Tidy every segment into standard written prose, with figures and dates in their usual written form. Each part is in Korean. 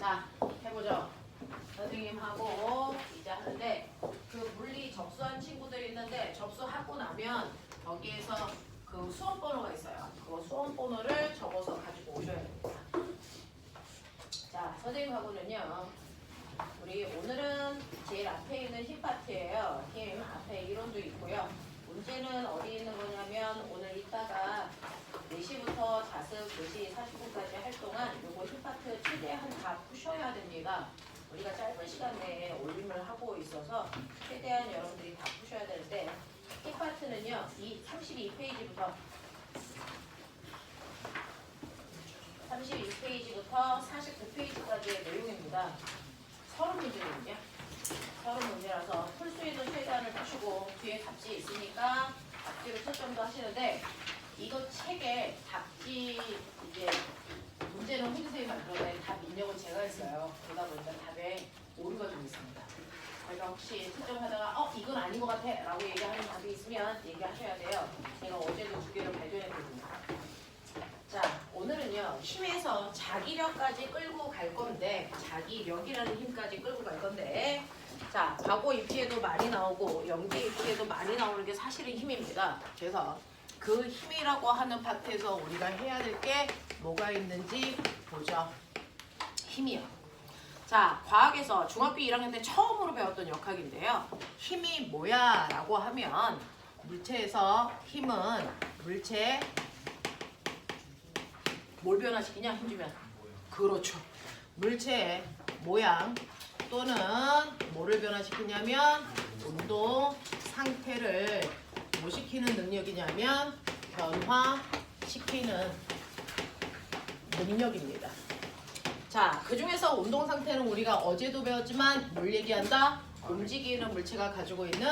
자, 해보죠. 선생님하고 이제 하는데 그 물리 접수한 친구들이 있는데 접수하고 나면 거기에서 그 수험 번호가 있어요. 그 수험 번호를 적어서 가지고 오셔야 됩니다. 자, 선생님하고는요. 우리 오늘은 제일 앞에 있는 힘 파트예요. 힘 앞에 이론도 있고요. 문제는 어디 있는 거냐면 오늘 이따가 4시부터 자습 4시 40분까지 할 동안 요거 힘 파트 최대한 다 푸셔야 됩니다. 우리가 짧은 시간 내에 올림을 하고 있어서 최대한 여러분들이 다 푸셔야 되는데 힘 파트는요. 이 32페이지부터 32페이지부터 49페이지까지의 내용입니다. 30문제거든요. 30문제라서 풀 수 있는 최대한을 푸시고 뒤에 답지 있으니까 답지로 채점도 하시는데 이거 책에 답지 이제 문제는 홍 선생님이 만들어낸 답 입력은 제가 했어요. 그러다 보니까 답에 오류가 좀 있습니다. 그러니까 혹시 채점하다가 이건 아닌 것 같아 라고 얘기하는 답이 있으면 얘기하셔야 돼요. 제가 어제도 2개를 발견했거든요. 자, 오늘은요 힘에서 자기력까지 끌고 갈 건데 자기력이라는 힘까지 끌고 갈 건데 자, 과거 입시에도 많이 나오고 연기 입시에도 많이 나오는 게 사실은 힘입니다. 그래서 그 힘이라고 하는 파트에서 우리가 해야 될 게 뭐가 있는지 보죠. 힘이요. 자, 과학에서 중학교 1학년 때 처음으로 배웠던 역학인데요. 힘이 뭐야? 라고 하면 물체에서 힘은 물체 뭘 변화시키냐? 힘 주면. 그렇죠. 물체의 모양 또는 뭐를 변화시키냐면 운동 상태를 뭐 시키는 능력이냐면 변화시키는 능력입니다. 자, 그 중에서 운동 상태는 우리가 어제도 배웠지만 뭘 얘기한다? 움직이는 물체가 가지고 있는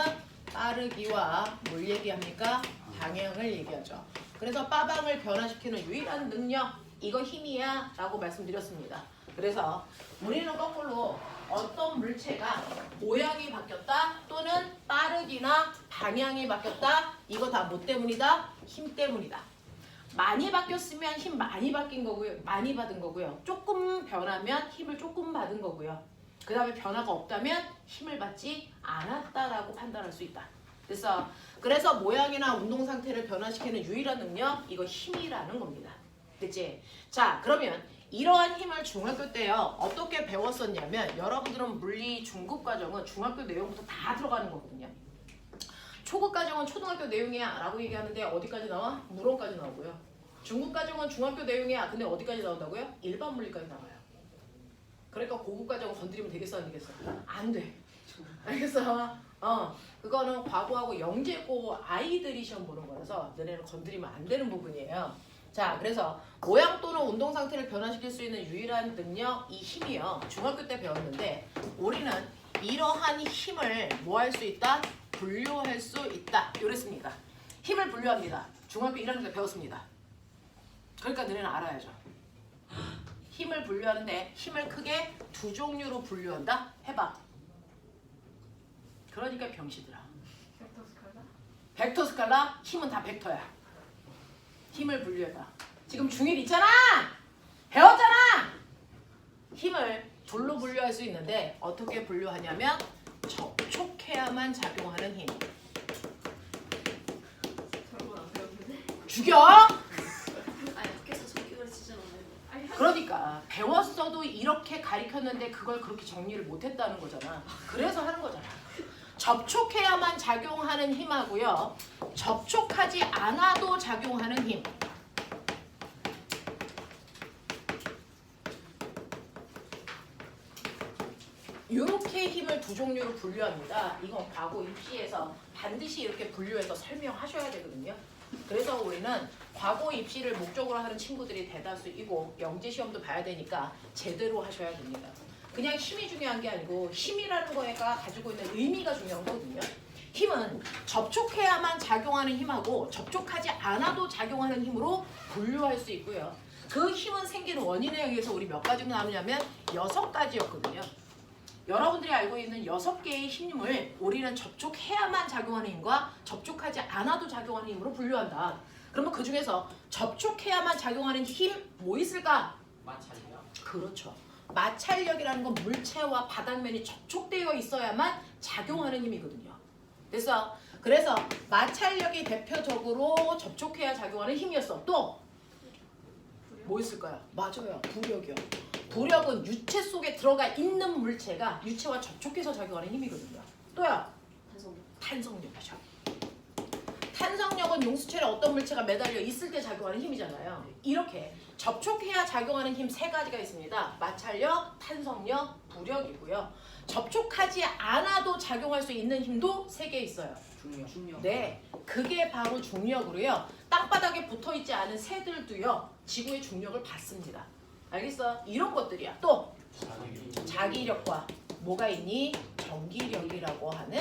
빠르기와 뭘 얘기합니까? 방향을 얘기하죠. 그래서 빠방을 변화시키는 유일한 능력, 이거 힘이야 라고 말씀드렸습니다. 그래서 우리는 거꾸로 어떤 물체가 모양이 바뀌었다 또는 빠르기나 방향이 바뀌었다, 이거 다 뭐 때문이다? 힘 때문이다. 많이 바뀌었으면 힘 많이 바뀐 거고요. 많이 받은 거고요. 조금 변하면 힘을 조금 받은 거고요. 그 다음에 변화가 없다면 힘을 받지 않았다라고 판단할 수 있다. 그래서 모양이나 운동 상태를 변화시키는 유일한 능력, 이거 힘이라는 겁니다. 그치? 자, 그러면 이러한 힘을 중학교 때요 어떻게 배웠었냐면 여러분들은 물리 중급 과정은 중학교 내용부터 다 들어가는 거거든요. 초급 과정은 초등학교 내용이야 라고 얘기하는데 어디까지 나와? 물원까지 나오고요. 중급 과정은 중학교 내용이야. 근데 어디까지 나온다고요? 일반 물리까지 나와요. 그러니까 고급 과정은 건드리면 되겠어 안 되겠어? 안 돼. 알겠어? 그거는 과거하고 영재고 아이들이 시험 보는 거라서 너네는 건드리면 안 되는 부분이에요. 자, 그래서 모양 또는 운동 상태를 변화시킬 수 있는 유일한 능력, 이 힘이요. 중학교 때 배웠는데 우리는 이러한 힘을 뭐 할 수 있다? 분류할 수 있다. 이랬습니다. 힘을 분류합니다. 중학교 1학년 때 배웠습니다. 그러니까 너네는 알아야죠. 힘을 분류하는데 힘을 크게 두 종류로 분류한다? 해봐. 그러니까 병시들아. 벡터 스칼라? 벡터 스칼라? 힘은 다 벡터야. 힘을 분류해봐. 지금 중1 있잖아! 배웠잖아! 힘을 둘로 분류할 수 있는데 어떻게 분류하냐면 접촉해야만 작용하는 힘. 저런 건안 배웠는데? 죽여! 아니 학교에서 저기를 진짜 너무 그러니까 배웠어도 이렇게 가르쳤는데 그걸 그렇게 정리를 못했다는 거잖아. 그래서 하는 거잖아. 접촉해야만 작용하는 힘하고요. 접촉하지 않아도 작용하는 힘. 이렇게 힘을 두 종류로 분류합니다. 이건 과거 입시에서 반드시 이렇게 분류해서 설명하셔야 되거든요. 그래서 우리는 과거 입시를 목적으로 하는 친구들이 대다수이고 영재시험도 봐야 되니까 제대로 하셔야 됩니다. 그냥 힘이 중요한 게 아니고 힘이라는 거가 가지고 있는 의미가 중요한 거거든요. 힘은 접촉해야만 작용하는 힘하고 접촉하지 않아도 작용하는 힘으로 분류할 수 있고요. 그 힘은 생기는 원인에 의해서 우리 몇 가지로 나누냐면 6가지였거든요. 여러분들이 알고 있는 6개의 힘을 우리는 접촉해야만 작용하는 힘과 접촉하지 않아도 작용하는 힘으로 분류한다. 그러면 그 중에서 접촉해야만 작용하는 힘 뭐 있을까? 마찰이요? 그렇죠. 마찰력이라는 건 물체와 바닥면이 접촉되어 있어야만 작용하는 힘이거든요. 그래서 마찰력이 대표적으로 접촉해야 작용하는 힘이었어. 또 뭐 있을까요? 맞아요. 부력이요. 부력은 유체 속에 들어가 있는 물체가 유체와 접촉해서 작용하는 힘이거든요. 또요. 탄성력이죠. 탄성력은 용수체에 어떤 물체가 매달려 있을 때 작용하는 힘이잖아요. 이렇게 접촉해야 작용하는 힘 세 가지가 있습니다. 마찰력, 탄성력, 부력이고요. 접촉하지 않아도 작용할 수 있는 힘도 세 개 있어요. 중력. 네, 그게 바로 중력으로요. 땅바닥에 붙어있지 않은 새들도요. 지구의 중력을 받습니다. 알겠어? 이런 것들이야. 또 자기력과 뭐가 있니? 전기력이라고 하는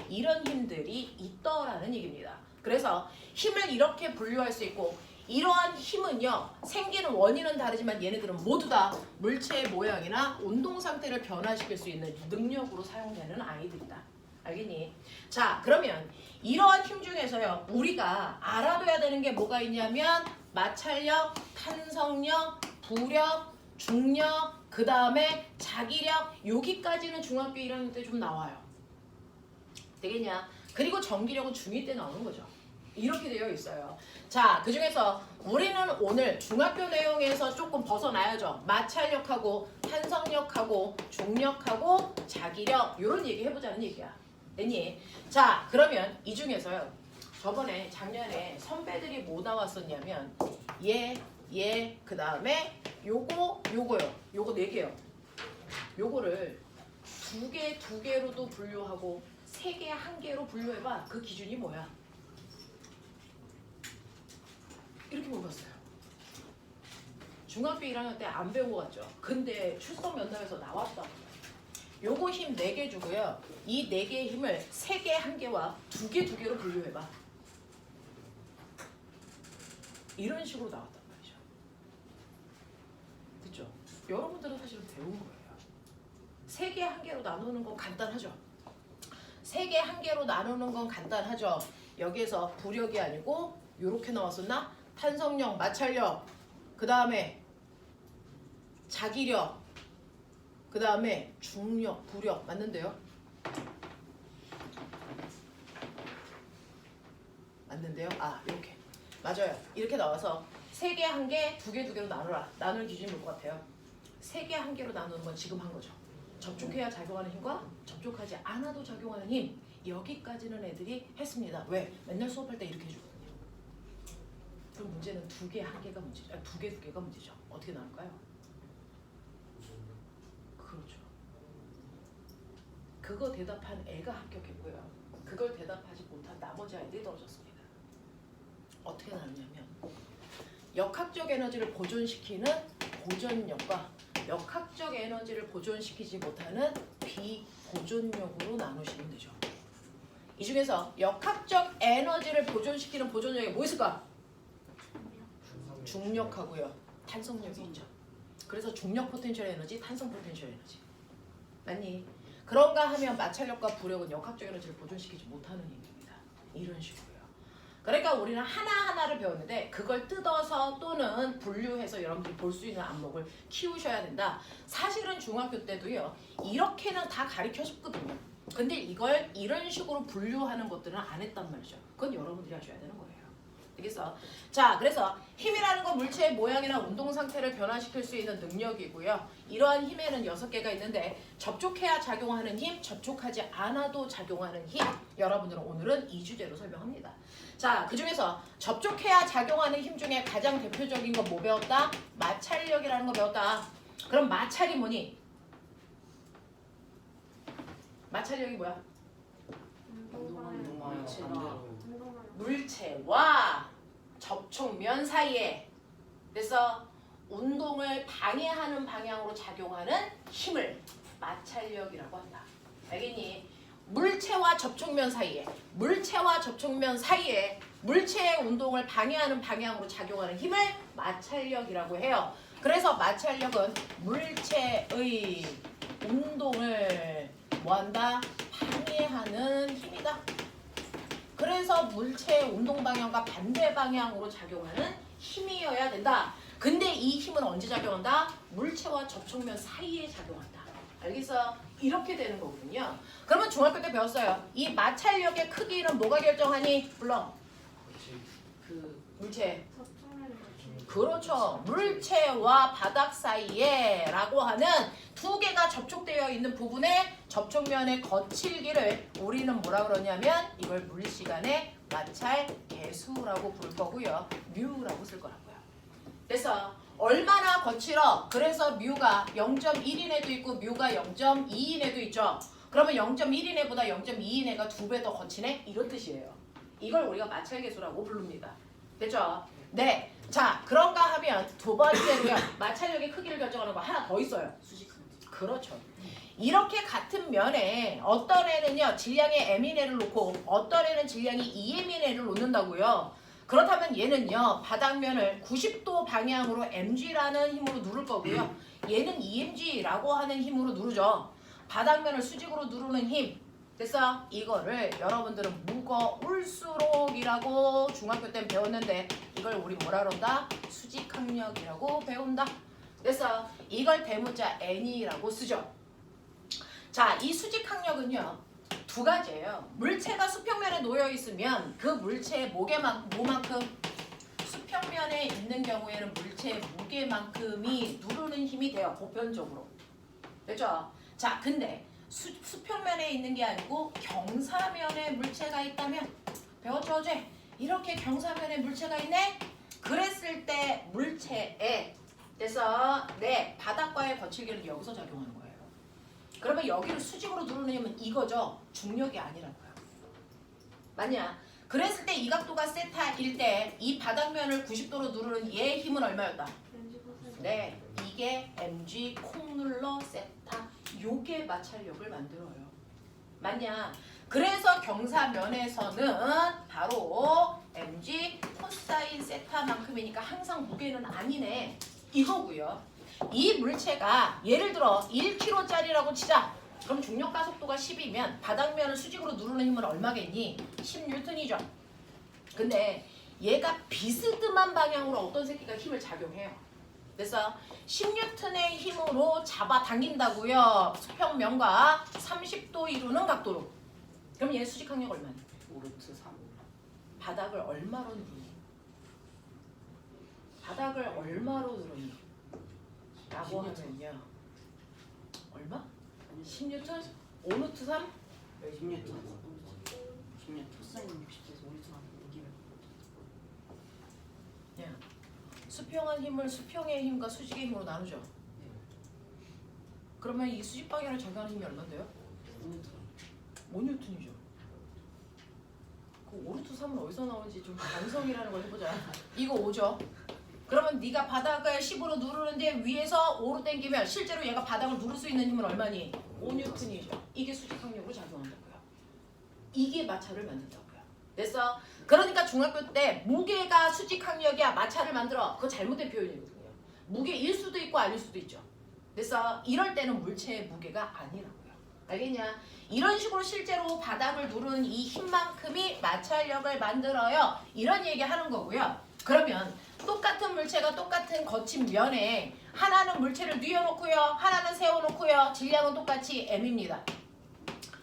이런 힘들이 있더라는 얘기입니다. 그래서 힘을 이렇게 분류할 수 있고 이러한 힘은요. 생기는 원인은 다르지만 얘네들은 모두 다 물체의 모양이나 운동 상태를 변화시킬 수 있는 능력으로 사용되는 아이들이다. 알겠니? 자, 그러면 이러한 힘 중에서요. 우리가 알아둬야 되는 게 뭐가 있냐면 마찰력, 탄성력, 부력, 중력, 그 다음에 자기력, 여기까지는 중학교 1학년 때 좀 나와요. 되겠냐? 그리고 전기력은 중2 때 나오는 거죠. 이렇게 되어 있어요. 자, 그 중에서 우리는 오늘 중학교 내용에서 조금 벗어나야죠. 마찰력하고 탄성력하고 중력하고 자기력 이런 얘기 해보자는 얘기야. 됐니? 자, 그러면 이 중에서요. 저번에 작년에 선배들이 뭐 나왔었냐면 그 다음에 요거요. 요거 4개요. 요거를 두 개로도 분류하고 3개, 1개로 분류해봐. 그 기준이 뭐야? 이렇게 물어봤어요. 중학교 1학년 때 안 배우고 갔죠. 근데 출석 면담에서 나왔다. 요거 힘 4개 주고요. 이 4개의 힘을 3개, 1개와 2개로 분류해봐. 이런 식으로 나왔단 말이죠. 그쵸? 여러분들은 사실은 배운 거예요. 3개, 1개로 나누는 건 간단하죠. 3개, 1개로 나누는 건 간단하죠. 여기에서 부력이 아니고 요렇게 나왔었나? 탄성력, 마찰력, 그 다음에 자기력, 그 다음에 중력, 부력 맞는데요? 맞는데요? 아, 이렇게 맞아요. 이렇게 나와서 3개, 1개, 2개로 나누라. 나눌 기준이 뭘 것 같아요? 3개, 1개로 나누는 건 지금 한 거죠. 접촉해야 작용하는 힘과 접촉하지 않아도 작용하는 힘. 여기까지는 애들이 했습니다. 왜? 맨날 수업할 때 이렇게 해주거든요. 그럼 문제는 2개, 1개가 문제죠. 2개, 2개가 문제죠. 어떻게 나눌까요? 그렇죠. 그거 대답한 애가 합격했고요. 그걸 대답하지 못한 나머지 아이들이 떨어졌습니다. 어떻게 나누냐면 역학적 에너지를 보존시키는 보존력과 역학적 에너지를 보존시키지 못하는 비보존력으로 나누시면 되죠. 이 중에서 역학적 에너지를 보존시키는 보존력이 뭐 있을까? 중력하고요. 탄성력이 있죠. 그래서 중력 포텐셜 에너지, 탄성 포텐셜 에너지. 맞니? 그런가 하면 마찰력과 부력은 역학적 에너지를 보존시키지 못하는 힘입니다. 이런 식으로요. 그러니까 우리는 하나하나를 배웠는데 그걸 뜯어서 또는 분류해서 여러분들이 볼 수 있는 안목을 키우셔야 된다. 사실은 중학교 때도요. 이렇게는 다 가르쳐줬거든요. 근데 이걸 이런 식으로 분류하는 것들은 안 했단 말이죠. 그건 여러분들이 하셔야 되는 거예요. 알겠어? 자, 그래서 힘이라는 건 물체의 모양이나 운동 상태를 변화시킬 수 있는 능력이고요. 이러한 힘에는 6개가 있는데 접촉해야 작용하는 힘, 접촉하지 않아도 작용하는 힘. 여러분들은 오늘은 이 주제로 설명합니다. 자, 그 중에서 접촉해야 작용하는 힘 중에 가장 대표적인 거 뭐 배웠다? 마찰력이라는 거 배웠다. 그럼 마찰이 뭐니? 마찰력이 뭐야? 물체와 접촉면 사이에 그래서 운동을 방해하는 방향으로 작용하는 힘을 마찰력이라고 한다. 알겠니? 물체와 접촉면 사이에 물체의 운동을 방해하는 방향으로 작용하는 힘을 마찰력이라고 해요. 그래서 마찰력은 물체의 운동을 뭐한다? 방해하는 힘이다. 그래서 물체의 운동 방향과 반대 방향으로 작용하는 힘이어야 된다. 근데 이 힘은 언제 작용한다? 물체와 접촉면 사이에 작용한다. 알겠어요? 이렇게 되는 거거든요. 그러면 중학교 때 배웠어요. 이 마찰력의 크기는 뭐가 결정하니? 물론 그 물체. 접촉면을 거치는 그렇죠. 물체와 바닥 사이에 라고 하는 두 개가 접촉되어 있는 부분의 접촉면의 거칠기를 우리는 뭐라 그러냐면 이걸 물시간의 마찰 계수라고 부를 거고요. 뮤라고 쓸 거라고요. 그래서 얼마나 거칠어? 그래서 뮤가 0.1인 애도 있고 뮤가 0.2인 애도 있죠. 그러면 0.1인 애보다 0.2인 애가 2배 더 거치네? 이런 뜻이에요. 이걸 우리가 마찰 계수라고 부릅니다. 됐죠? 네. 자, 그런가 하면 두 번째로요. 마찰력의 크기를 결정하는 거 하나 더 있어요. 수직한 그렇죠. 이렇게 같은 면에 어떤 애는요 질량이 m인 애를 놓고 어떤 애는 질량이 2m인 애를 놓는다고요. 그렇다면 얘는요 바닥면을 90도 방향으로 mg라는 힘으로 누를 거고요. 얘는 2mg라고 하는 힘으로 누르죠. 바닥면을 수직으로 누르는 힘. 그래서 이거를 여러분들은 무거울수록이라고 중학교 때 배웠는데 이걸 우리 뭐라 그런다? 수직항력이라고 배운다. 그래서 이걸 대문자 n이라고 쓰죠. 자, 이 수직항력은요 두 가지예요. 물체가 수평면에 놓여 있으면 그 물체의 뭐만큼? 수평면에 있는 경우에는 물체의 무게만큼이 누르는 힘이 돼요. 보편적으로. 됐죠? 자, 근데 수평면에 있는 게 아니고 경사면에 물체가 있다면 배웠죠 어제? 이렇게 경사면에 물체가 있네? 그랬을 때 물체에 그래서 내 바닥과의 거칠기는 여기서 작용하는 거예요. 그러면 여기를 수직으로 누르는 힘은 이거죠. 중력이 아니라고요. 맞냐? 그랬을 때 이 각도가 세타일 때 이 바닥면을 90도로 누르는 얘의 힘은 얼마였다? 네, 이게 mg 콩 눌러 세타 요게 마찰력을 만들어요. 맞냐? 그래서 경사면에서는 바로 mg 코사인 세타만큼이니까 항상 무게는 아니네 이거고요. 이 물체가 예를 들어 1kg짜리라고 치자. 그럼 중력 가속도가 10이면 바닥면을 수직으로 누르는 힘은 얼마겠니? 10N이죠. 근데 얘가 비스듬한 방향으로 어떤 새끼가 힘을 작용해요. 그래서 10N의 힘으로 잡아당긴다고요. 수평면과 30도 이루는 각도로. 그럼 얘 수직항력 얼마니? 5루트 3. 바닥을 얼마로 누르니? 바닥을 얼마로 누르니? 라고 하면요. 얼마? 10N? 5루트 3? 10루트 10루트 코사인 60에서 5루트 3 이기면 야, 수평한 힘을 수평의 힘과 수직의 힘으로 나누죠. 그러면 이 수직 방향을 적용하는 힘이 얼마인데요? 5N이죠. 그 5루트 3은 어디서 나오는지 좀 반성이라는 걸 해보자. 이거 5죠. 그러면 네가 바닥을 10으로 누르는데 위에서 5로 당기면 실제로 얘가 바닥을 누를 수 있는 힘은 얼마니? 5N이죠. 이게 수직항력으로 작용한다고요. 이게 마찰을 만든다고요. 됐어? 그러니까 중학교 때 무게가 수직항력이야 마찰을 만들어. 그거 잘못된 표현이거든요. 무게일 수도 있고 아닐 수도 있죠. 그래서 이럴 때는 물체의 무게가 아니라고요. 알겠냐? 이런 식으로 실제로 바닥을 누르는 이 힘만큼이 마찰력을 만들어요. 이런 얘기 하는 거고요. 그러면 똑같은 물체가 똑같은 거친 면에 하나는 물체를 뉘어놓고요. 하나는 세워놓고요. 질량은 똑같이 m입니다.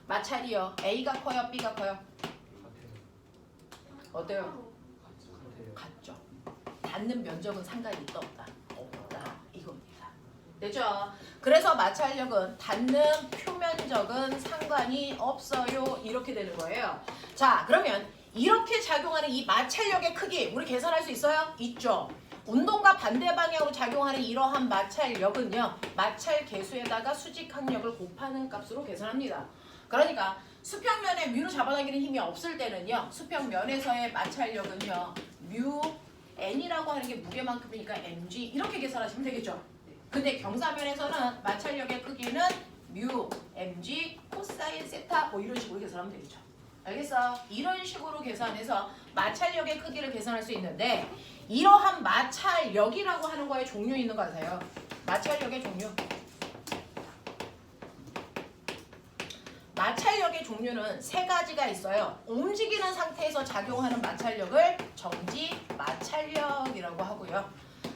마찰이요. A가 커요? B가 커요? 어때요? 같죠. 닿는 면적은 상관이 있다 없다? 없다. 이겁니다. 됐죠? 그래서 마찰력은 닿는 표면적은 상관이 없어요. 이렇게 되는 거예요. 자, 그러면 이렇게 작용하는 이 마찰력의 크기 우리 계산할 수 있어요? 있죠. 운동과 반대 방향으로 작용하는 이러한 마찰력은요. 마찰 계수에다가 수직항력을 곱하는 값으로 계산합니다. 그러니까 수평면에 뮤로 잡아당기는 힘이 없을 때는요. 수평면에서의 마찰력은요. 뮤 n이라고 하는 게 무게만큼이니까 mg 이렇게 계산하시면 되겠죠. 근데 경사면에서는 마찰력의 크기는 뮤 mg 코사인 세타 뭐 이런 식으로 계산하면 되겠죠. 알겠어? 이런 식으로 계산해서 마찰력의 크기를 계산할 수 있는데 이러한 마찰력이라고 하는 거에 종류 있는 거 아세요? 마찰력의 종류. 마찰력의 종류는 세 가지가 있어요. 움직이는 상태에서 작용하는 마찰력을 정지 마찰력이라고 하고요.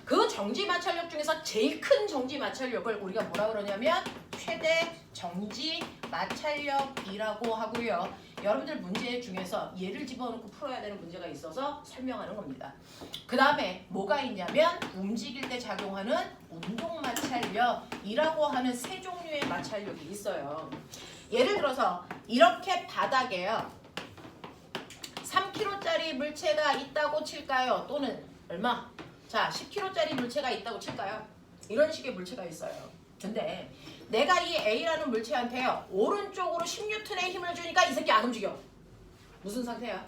그 정지 마찰력 중에서 제일 큰 정지 마찰력을 우리가 뭐라 그러냐면 최대 정지 마찰력이라고 하고요. 여러분들 문제 중에서 예를 집어넣고 풀어야 되는 문제가 있어서 설명하는 겁니다. 그 다음에 뭐가 있냐면 움직일 때 작용하는 운동 마찰력이라고 하는 세 종류의 마찰력이 있어요. 예를 들어서 이렇게 바닥에요. 3kg짜리 물체가 있다고 칠까요? 또는 얼마? 자, 10kg짜리 물체가 있다고 칠까요? 이런 식의 물체가 있어요. 근데 내가 이 A라는 물체한테요. 오른쪽으로 10N의 힘을 주니까 이 새끼 안 움직여. 무슨 상태야?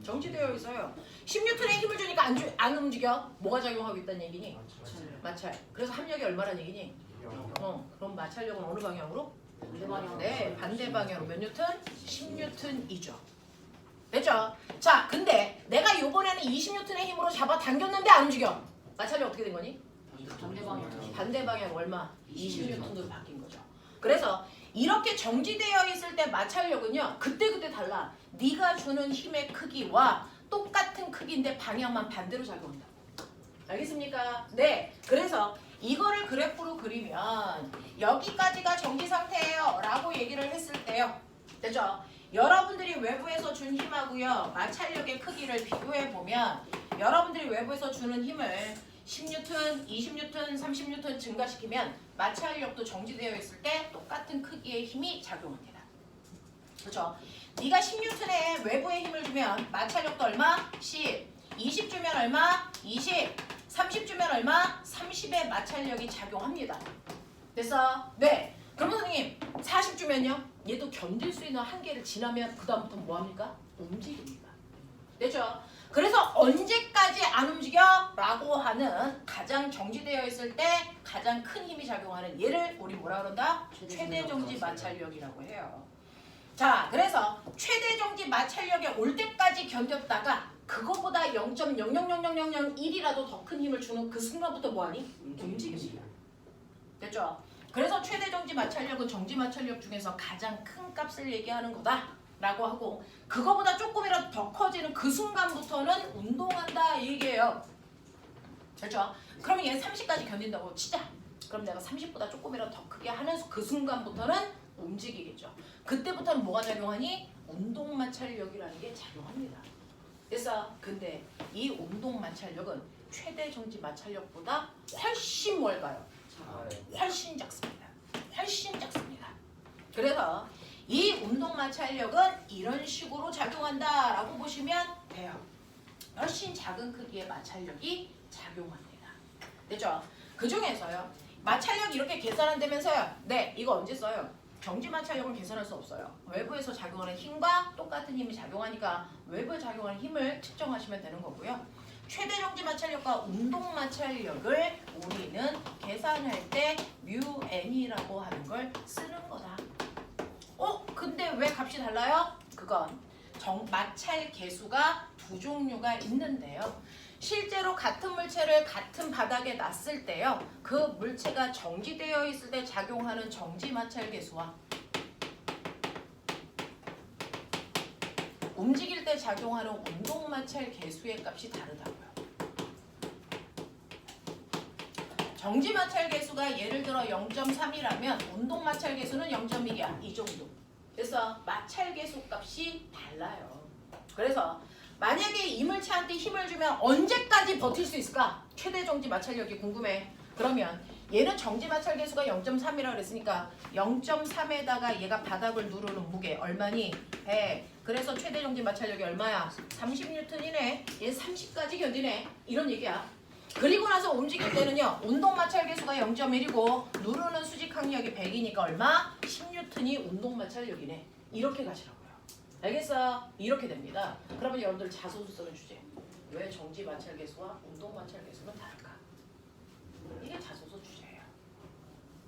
정지되어 있어요. 10N의 힘을 주니까 안 움직여. 뭐가 작용하고 있다는 얘기니? 마찰. 그래서 합력이 얼마란 얘기니? 그럼 마찰력은 어느 방향으로? 반대 방향. 네, 반대 방향으로 몇 뉴턴? 10N이죠. 됐죠? 자, 근데 내가 요번에는 20N의 힘으로 잡아 당겼는데 안 움직여. 마찰력 어떻게 된 거니? 반대 방향. 반대 방향 얼마? 20N으로 바뀐 거죠. 그래서 이렇게 정지되어 있을 때 마찰력은요. 그때그때 달라. 네가 주는 힘의 크기와 똑같은 크기인데 방향만 반대로 작용한다. 알겠습니까? 네. 그래서 이거를 그래프로 그리면 여기까지가 정지 상태예요 라고 얘기를 했을 때요. 됐죠? 여러분들이 외부에서 준 힘하고요. 마찰력의 크기를 비교해보면 여러분들이 외부에서 주는 힘을 10N, 20N, 30N 증가시키면 마찰력도 정지되어 있을 때 똑같은 크기의 힘이 작용합니다. 그렇죠? 네가 10N의 외부의 힘을 주면 마찰력도 얼마? 10. 20 주면 얼마? 20. 30 주면 얼마? 30의 마찰력이 작용합니다. 됐어? 네. 그럼 선생님 40 주면요? 얘도 견딜 수 있는 한계를 지나면 그 다음부터 뭐합니까? 움직입니다. 됐죠? 그래서 언제까지 안 움직여? 라고 하는 가장 정지되어 있을 때 가장 큰 힘이 작용하는 얘를 우리 뭐라 그런다? 최대 정지 마찰력이라고 해요. 자, 그래서 최대 정지 마찰력에 올 때까지 견뎠다가 그거보다 0.0000001이라도 더 큰 힘을 주는 그 순간부터 뭐하니? 움직입니다. 됐죠? 그래서 최대 정지 마찰력은 정지 마찰력 중에서 가장 큰 값을 얘기하는 거다 라고 하고 그거보다 조금이라도 더 커지는 그 순간부터는 운동한다 이 얘기예요. 됐죠? 그러면 얘 30까지 견딘다고 치자. 그럼 내가 30보다 조금이라도 더 크게 하는 그 순간부터는 움직이겠죠. 그때부터는 뭐가 작용하니? 운동 마찰력이라는 게 작용합니다. 됐어? 근데 이 운동 마찰력은 최대 정지 마찰력보다 훨씬 뭘까요? 훨씬 작습니다. 훨씬 작습니다. 그래서 이 운동 마찰력은 이런 식으로 작용한다라고 보시면 돼요. 훨씬 작은 크기의 마찰력이 작용합니다. 됐죠? 그 중에서요. 마찰력 이렇게 계산한다면서요. 네, 이거 언제 써요? 정지 마찰력은 계산할 수 없어요. 외부에서 작용하는 힘과 똑같은 힘이 작용하니까 외부에 작용하는 힘을 측정하시면 되는 거고요. 최대 정지 마찰력과 운동 마찰력을 우리는 계산할 때 μn이라고 하는 걸 쓰는 거다. 근데 왜 값이 달라요? 그건 마찰 계수가 두 종류가 있는데요. 실제로 같은 물체를 같은 바닥에 놨을 때요. 그 물체가 정지되어 있을 때 작용하는 정지 마찰 계수와 움직일 때 작용하는 운동 마찰 계수의 값이 다르다고요. 정지 마찰 계수가 예를 들어 0.3이라면 운동 마찰 계수는 0.1이야. 이 정도. 그래서 마찰 계수 값이 달라요. 그래서 만약에 이 물체한테 힘을 주면 언제까지 버틸 수 있을까? 최대 정지 마찰력이 궁금해. 그러면 얘는 정지 마찰 계수가 0.3이라고 그랬으니까 0.3에다가 얘가 바닥을 누르는 무게 얼마니? 100. 그래서 최대 정지 마찰력이 얼마야? 30N이네. 얘 30까지 견디네. 이런 얘기야. 그리고 나서 움직일 때는요. 운동 마찰 계수가 0.1이고 누르는 수직 항력이 100이니까 얼마? 10N이 운동 마찰력이네. 이렇게 가시라고요. 알겠어? 이렇게 됩니다. 그러면 여러분들 자소서 쓰는 주제. 왜 정지 마찰 계수와 운동 마찰 계수는 다를까? 이게 자소서 주제예요.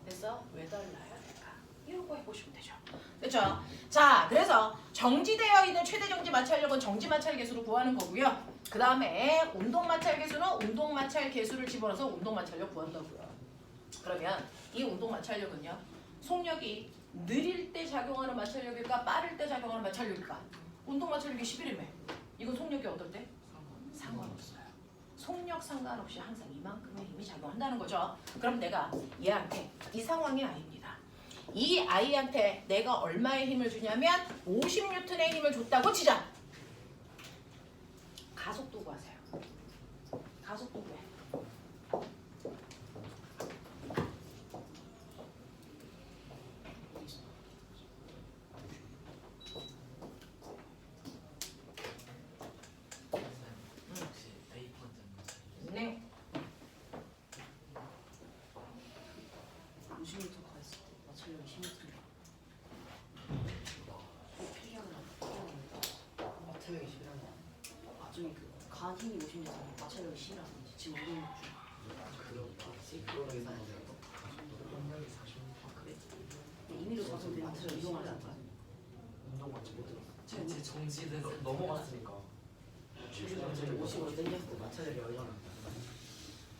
됐어? 왜 달라야 될까? 이런 거 해보시면 되죠. 그렇죠? 자, 그래서 정지되어 있는 최대 정지 마찰력은 정지 마찰 계수로 구하는 거고요. 그 다음에 운동 마찰 계수는 운동 마찰 계수를 집어넣어서 운동 마찰력 구한다고요. 그러면 이 운동 마찰력은요. 속력이 느릴 때 작용하는 마찰력일까? 빠를 때 작용하는 마찰력일까? 운동 마찰력이 11이며 이건 속력이 어떨 때? 상관없어요. 속력 상관없이 항상 이만큼의 힘이 작용한다는 거죠. 그럼 내가 얘한테 이 상황이 아닙니다. 이 아이한테 내가 얼마의 힘을 주냐면 50N의 힘을 줬다고 치자. 가속도 구하세요. 가속도 구해. 네. 50m 가있을 때 마찰력이 10m. 마찰력이 심하네. 나중에 그 가한 힘이 50m인데 마찰력이 10이라든지 지금 우리는 그거 계산하세요. 임의로 작용되는 이동하는 거야. 운동 맞지 못 들었어. 제 정지돼서 넘어갔으니까. 50으로 땡겼을 때 마찰력이 얼마나?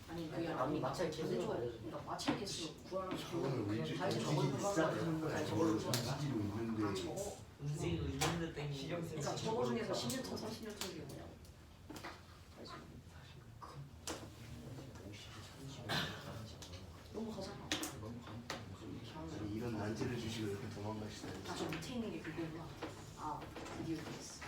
아니 그게 아니, 아니라 마찰 개수가 알려줘. 그러니까 마찰 개수 구하는 저거는 왜 이렇게 다시 움직임이 적어서 비싸다는 거야? 잘 저걸 적어서 움직이고 있는데 저거 움직이고 있는데 땡기. 신경 쓰는 그러니까 저거 중에서 10년 차 30년 차이 뭐냐? 넘어가잖아. 아니, 이런 안지를 주시고 이렇게 도망가시다니. 저 밑에 있는 게 그거구나. 아 드디어 됐어.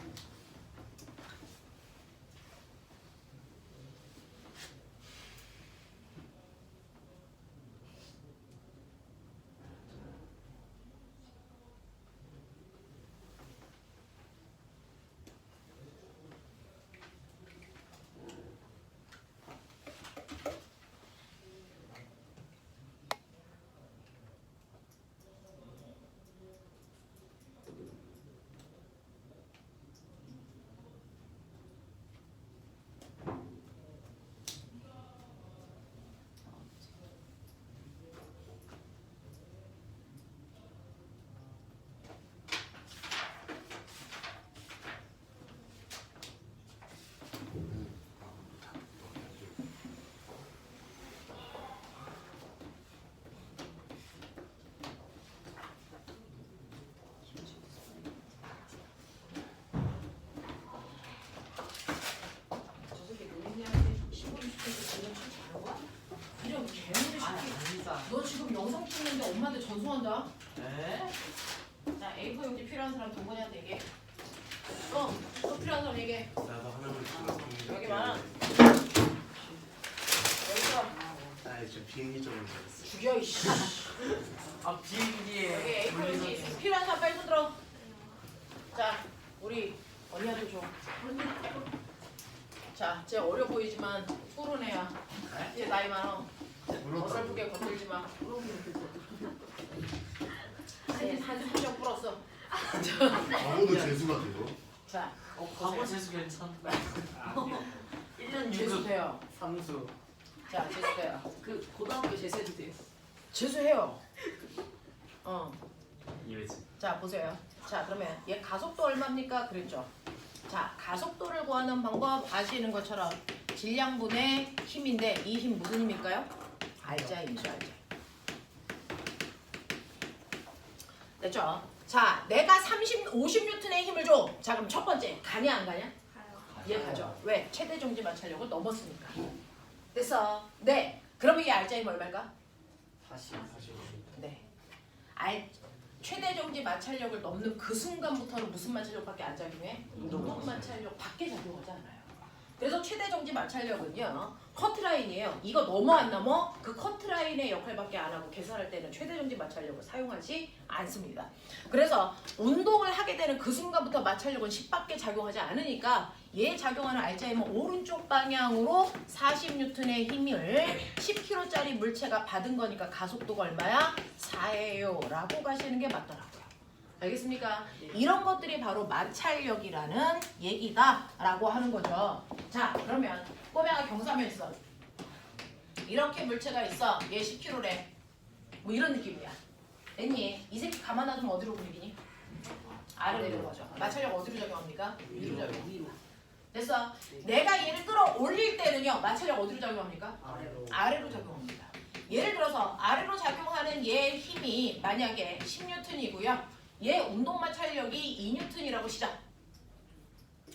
저 새끼 노인네한테 15분 시켜서 지금 잘하는 거야? 이런 개놈의 아, 새끼. 아니다. 너 지금 영상 찍는데 엄마한테 전송한다. 에? 자, A4 용지 필요한 사람 동건이한테 얘기해. 또 필요한 사람 얘기해. 나도 하나만 찍어. 여기 많아. 여기서 아, 저 비행기 쪽으로 가겠어. 죽여 이씨. 아 비행기에 여기 A4 용지 필요한 사람 빨리 손 들어. 자, 우리 언니한테 줘. 자, 쟤 어려 보이지만 푸른 애야. 쟤 나이 많아. 어설프게 건들지 마. 쟤 사진 표정 풀었어. 아무도 재수가 돼요. 자, 과거 보세요. 재수 괜찮다. 1년 재수돼요. 삼수. 자, 재수돼요. 그 고등학교 제세도 돼요. 재수해요. 이해지. 자, 보세요. 자, 그러면 얘 가속도 얼마입니까? 그랬죠. 자, 가속도를 구하는 방법 아시는 것처럼 질량분의 힘인데 이 힘 무슨 힘일까요? 알자 힘이죠, 알자. 됐죠? 자, 내가 50N의 힘을 줘. 자, 그럼 첫 번째 가냐 안 가냐? 가요. 얘 가죠. 왜? 최대 정지 마찰력을 넘었으니까. 됐어. 네. 그러면 이 알자 힘 얼마일까? 40. 네. 최대 정지 마찰력을 넘는 그 순간부터는 무슨 마찰력밖에 안 작용해? 운동 마찰력 밖에 작용하지 않아요. 그래서 최대 정지 마찰력은요 커트라인이에요. 이거 넘어 안 넘어? 그 커트라인의 역할밖에 안 하고 계산할 때는 최대 정지 마찰력을 사용하지 않습니다. 그래서 운동을 하게 되는 그 순간부터 마찰력은 10밖에 작용하지 않으니까 얘 작용하는 알자힘은 오른쪽 방향으로 40N의 힘을 10kg짜리 물체가 받은 거니까 가속도가 얼마야? 4예요 라고 가시는 게 맞더라고요. 알겠습니까? 이런 것들이 바로 마찰력이라는 얘기다라고 하는 거죠. 자, 그러면 꼬맹아 경사면 있어. 이렇게 물체가 있어. 얘 10kg래. 뭐 이런 느낌이야. 됐니? 이 새끼 가만 놔두면 어디로 굴리니? 아래로 내려가죠. 마찰력 어디로 적용합니까? 위로 적용. 위로. 됐어. 내가 얘를 끌어올릴 때는요. 마찰력 어디로 작용합니까? 아래로. 아래로 작용합니다. 예를 들어서 아래로 작용하는 얘의 힘이 만약에 10N이고요. 얘 운동 마찰력이 2N이라고 시작.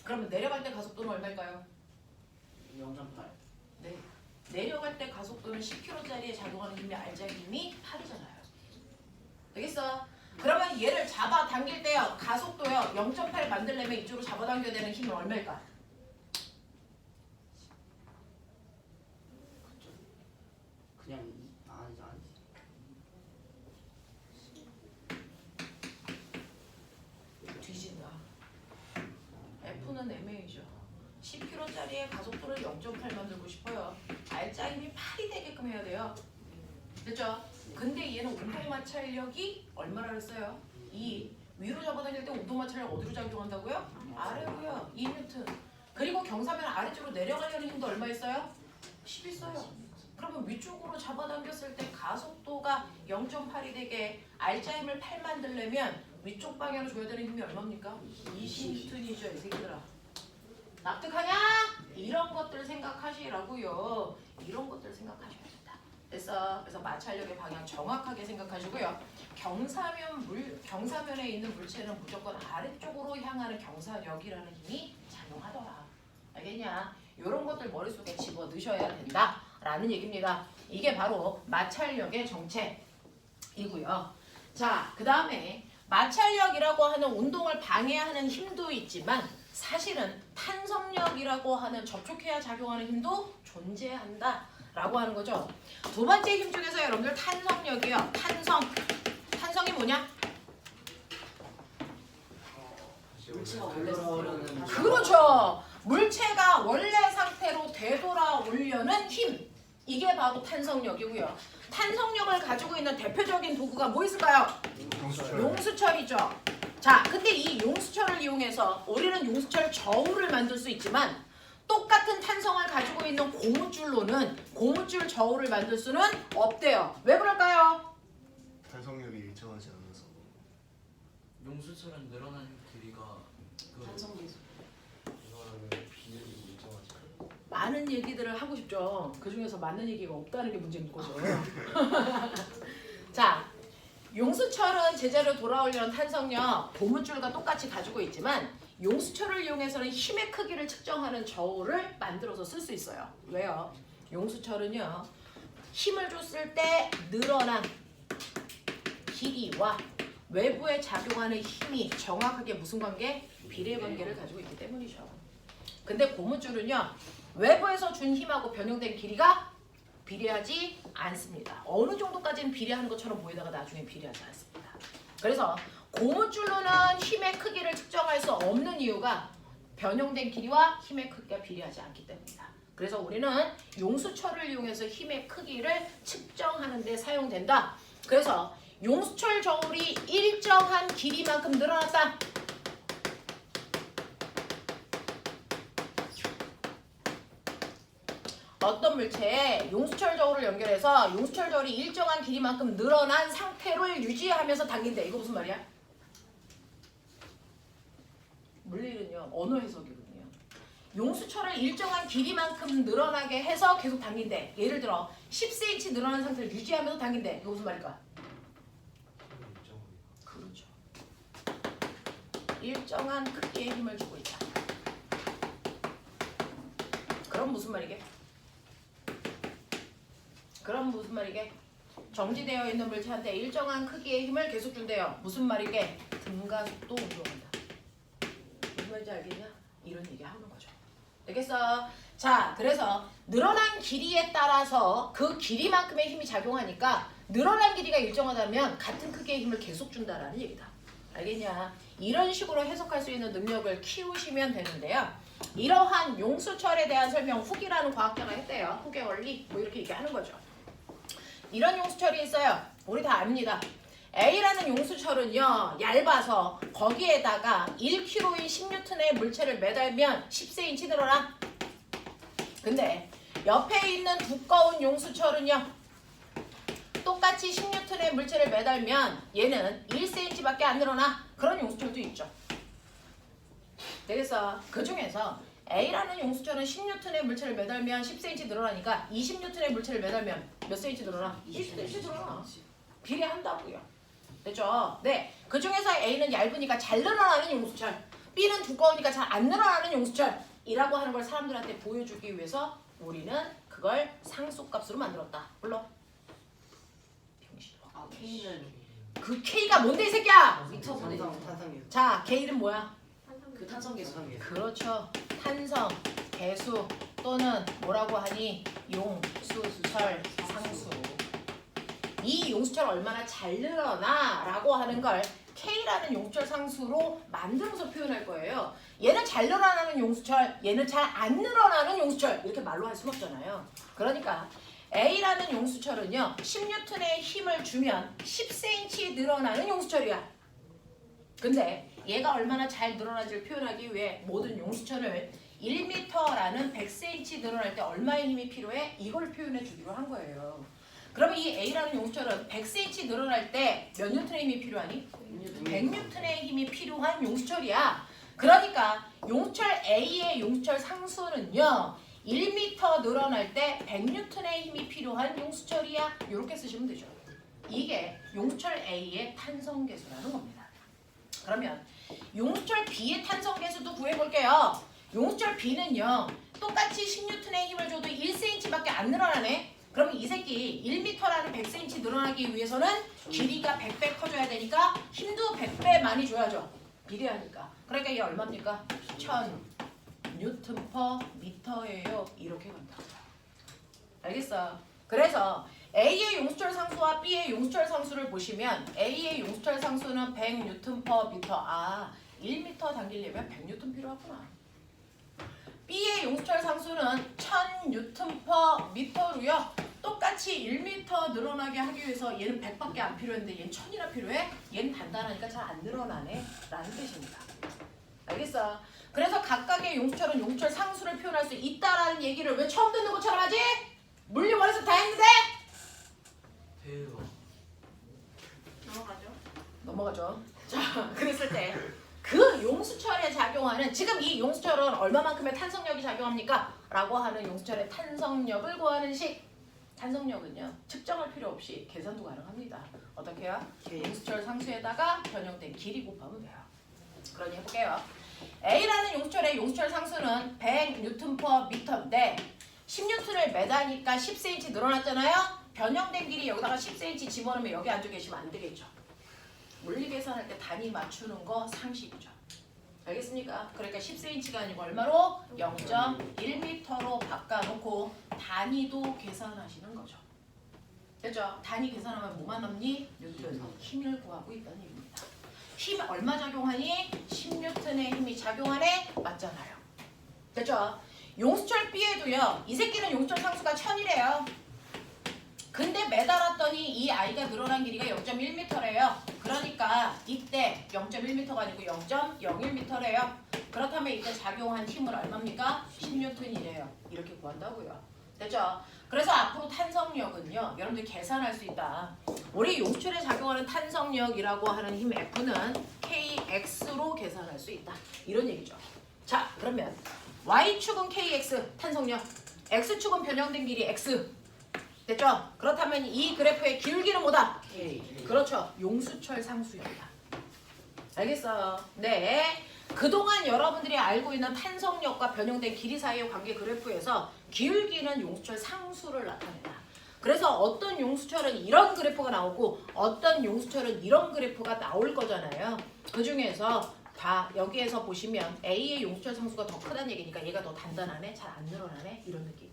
그러면 내려갈 때 가속도는 얼마일까요? 0.8. 네. 내려갈 때 가속도는 10kg짜리에 작용하는 힘이 알자 힘이 8이잖아요. 되겠어? 그러면 얘를 잡아당길 때요. 가속도요. 0.8 만들려면 이쪽으로 잡아당겨야 되는 힘은 얼마일까? 그냥 아니지. 뒤진다. F는 MA죠. 10kg짜리의 가속도를 0.8 만들고 싶어요. 알짜 힘이 8이 되게끔 해야 돼요. 됐죠? 근데 얘는 운동 마찰력이 얼마나 그랬어요? 2. 위로 잡아당길 때 운동 마찰력 어디로 작용한다고요? 아래로요. 2N. 그리고 경사면 아래쪽으로 내려가려는 힘도 얼마 있어요? 10 있어요. 그러면 위쪽으로 잡아당겼을 때 가속도가 0.8이 되게 알짜 힘을 8 만들려면 위쪽 방향으로 줘야 되는 힘이 얼마입니까? 20N이죠, 이 새끼들아. 납득하냐? 이런 것들 생각하시라고요. 이런 것들 생각하셔야 된다. 됐어? 그래서 마찰력의 방향 정확하게 생각하시고요. 경사면에 있는 물체는 무조건 아래쪽으로 향하는 경사력이라는 힘이 작용하더라. 알겠냐? 이런 것들 머릿속에 집어 넣으셔야 된다라는 얘기입니다. 이게 바로 마찰력의 정체이고요. 자, 그 다음에 마찰력이라고 하는 운동을 방해하는 힘도 있지만 사실은 탄성력이라고 하는 접촉해야 작용하는 힘도 존재한다라고 하는 거죠. 두 번째 힘 중에서 여러분들 탄성력이요. 탄성이 뭐냐? 물체가 원래 상태로는 그렇죠. 물체가 원래 상태로 되돌아오려는 힘. 이게 바로 탄성력이고요. 탄성력을 가지고 있는 대표적인 도구가 뭐 있을까요? 용수철이죠. 자, 근데 이 용수철을 이용해서 우리는 용수철 저울을 만들 수 있지만 똑같은 탄성을 가지고 있는 고무줄로는 고무줄 저울을 만들 수는 없대요. 왜 그럴까요? 탄성력이 일정하지 않아서. 용수처럼 늘어나는 길이가 그 탄성 계수. 이거는 비율이 일정하지 않아. 많은 얘기들을 하고 싶죠. 그 중에서 맞는 얘기가 없다는 게 문제인 거죠. 자, 용수철은 제자리로 돌아오려는 탄성력 고무줄과 똑같이 가지고 있지만 용수철을 이용해서는 힘의 크기를 측정하는 저울을 만들어서 쓸 수 있어요. 왜요? 용수철은요. 힘을 줬을 때 늘어난 길이와 외부에 작용하는 힘이 정확하게 무슨 관계? 비례 관계를 가지고 있기 때문이죠. 근데 고무줄은요. 외부에서 준 힘하고 변형된 길이가 비례하지 않습니다. 어느 정도까지는 비례하는 것처럼 보이다가 나중에 비례하지 않습니다. 그래서 고무줄로는 힘의 크기를 측정할 수 없는 이유가 변형된 길이와 힘의 크기가 비례하지 않기 때문이다. 그래서 우리는 용수철을 이용해서 힘의 크기를 측정하는 데 사용된다. 그래서 용수철 저울이 일정한 길이만큼 늘어났다. 어떤 물체에 용수철 저울을 연결해서 용수철 저울이 일정한 길이만큼 늘어난 상태를 유지하면서 당긴대. 이거 무슨 말이야? 물리는요. 언어 해석이거든요. 용수철을 일정한 길이만큼 늘어나게 해서 계속 당긴대. 예를 들어 10cm 늘어난 상태를 유지하면서 당긴대. 이거 무슨 말일까? 그렇죠. 일정한 크기의 힘을 주고 있다. 그럼 무슨 말이게? 그럼 무슨 말이게? 정지되어 있는 물체한테 일정한 크기의 힘을 계속 준대요. 무슨 말이게? 등가속도 운동한다. 무슨 말인지 알겠냐? 이런 얘기 하는 거죠. 되겠어? 자, 그래서 늘어난 길이에 따라서 그 길이만큼의 힘이 작용하니까 늘어난 길이가 일정하다면 같은 크기의 힘을 계속 준다라는 얘기다. 알겠냐? 이런 식으로 해석할 수 있는 능력을 키우시면 되는데요. 이러한 용수철에 대한 설명 훅이라는 과학자가 했대요. 훅의 원리 뭐 이렇게 얘기하는 거죠. 이런 용수철이 있어요. 우리 다 압니다. A라는 용수철은요. 얇아서 거기에다가 1kg인 10N의 물체를 매달면 10cm 늘어나. 근데 옆에 있는 두꺼운 용수철은요. 똑같이 10N의 물체를 매달면 얘는 1cm밖에 안 늘어나. 그런 용수철도 있죠. 되겠어? 그 중에서 A라는 용수철은 10N의 물체를 매달면 10cm 늘어나니까 20N의 물체를 매달면 몇 cm 늘어나? 20cm 늘어나. 비례한다고요. 됐죠? 네. 그 중에서 A는 얇으니까 잘 늘어나는 용수철, B는 두꺼우니까 잘 안 늘어나는 용수철이라고 하는 걸 사람들한테 보여주기 위해서 우리는 그걸 그걸 상수값으로 만들었다. 불러. 병신아. 아 K는 그 K가 뭔데 이 새끼야? 미터 분의 탄성이요. 자, K 이름 뭐야? 그 탄성계수. 그렇죠. 탄성, 개수 또는 뭐라고 하니? 용수철 상수. 이 용수철 얼마나 잘 늘어나 라고 하는 걸 K라는 용수철 상수로 만들어서 표현할 거예요. 얘는 잘 늘어나는 용수철, 얘는 잘 안 늘어나는 용수철 이렇게 말로 할 수는 없잖아요. 그러니까 A라는 용수철은요 10N의 힘을 주면 10cm 늘어나는 용수철이야. 근데 얘가 얼마나 잘 늘어나지를 표현하기 위해 모든 용수철을 1m라는 100cm 늘어날 때 얼마의 힘이 필요해? 이걸 표현해 주기로 한 거예요. 그러면 이 A라는 용수철은 100cm 늘어날 때 몇 뉴턴의 힘이 필요하니? 100뉴턴의 힘이 필요한 용수철이야. 그러니까 용수철 A의 용수철 상수는요 1m 늘어날 때 100뉴턴의 힘이 필요한 용수철이야. 이렇게 쓰시면 되죠. 이게 용수철 A의 탄성계수라는 겁니다. 그러면 용수철 B의 탄성계수도 구해볼게요. 용수철 B는요 똑같이 10N의 힘을 줘도 1cm밖에 안 늘어나네. 그러면 이 새끼 1m라는 100cm 늘어나기 위해서는 길이가 100배 커져야 되니까 힘도 100배 많이 줘야죠. 비례하니까. 그러니까 얘 얼마입니까? 1000N/m예요. 이렇게 간다. 알겠어? 그래서 A의 용수철 상수와 B의 용수철 상수를 보시면 A의 용수철 상수는 100N/m. 아, 1m 당기려면 100N 필요하구나. B의 용수철 상수는 1000N/m로요. 똑같이 1m 늘어나게 하기 위해서 얘는 100밖에 안 필요했는데 얘는 1000이나 필요해? 얘는 단단하니까 잘 안 늘어나네 라는 뜻입니다. 알겠어? 그래서 각각의 용수철은 용수철 상수를 표현할 수 있다라는 얘기를 왜 처음 듣는 것처럼 하지? 물리 원에서 다 했는데? 대박. 넘어가죠. 넘어가죠. 자, 그랬을 때 그 용수철에 작용하는 지금 이 용수철은 얼마만큼의 탄성력이 작용합니까? 라고 하는 용수철의 탄성력을 구하는 식. 탄성력은요 측정할 필요 없이 계산도 가능합니다. 어떻게 해요? 용수철 상수에다가 변형된 길이 곱하면 돼요. 그러니 해볼게요. A라는 용수철의 용수철 상수는 100N/m인데 10N을 매다니까 10cm 늘어났잖아요. 변형된 길이 여기다가 10cm 집어넣으면 여기 앉아 계시면 안 되겠죠. 물리 계산할 때 단위 맞추는 거 상식이죠. 알겠습니까? 그러니까 10cm가 아니고 얼마로? 0.1m로 바꿔놓고 단위도 계산하시는 거죠. 됐죠? 단위 계산하면 뭐만 남니? 뉴턴. 힘을 구하고 있다는 얘기입니다. 힘 얼마 작용하니? 10뉴턴의 힘이 작용하네? 맞잖아요. 됐죠? 용수철 B에도요. 이 새끼는 용수철 상수가 1000이래요. 근데 매달았더니 이 아이가 늘어난 길이가 0.1m래요. 그러니까 이때 0.1m가 아니고 0.01m래요. 그렇다면 이때 작용한 힘은 얼마입니까? 10N이래요. 이렇게 구한다고요. 됐죠? 그래서 앞으로 탄성력은요. 여러분들 계산할 수 있다. 우리 용수철에 작용하는 탄성력이라고 하는 힘 F는 KX로 계산할 수 있다. 이런 얘기죠. 자, 그러면 Y축은 KX 탄성력, X축은 변형된 길이 X. 됐죠? 그렇다면 이 그래프의 기울기는 뭐다? 그렇죠. 용수철 상수입니다. 알겠어요? 네. 그동안 여러분들이 알고 있는 탄성력과 변형된 길이 사이의 관계 그래프에서 기울기는 용수철 상수를 나타낸다. 그래서 어떤 용수철은 이런 그래프가 나오고 어떤 용수철은 이런 그래프가 나올 거잖아요. 그 중에서 다 여기에서 보시면 A의 용수철 상수가 더 크다는 얘기니까 얘가 더 단단하네? 잘 안 늘어나네? 이런 느낌이야.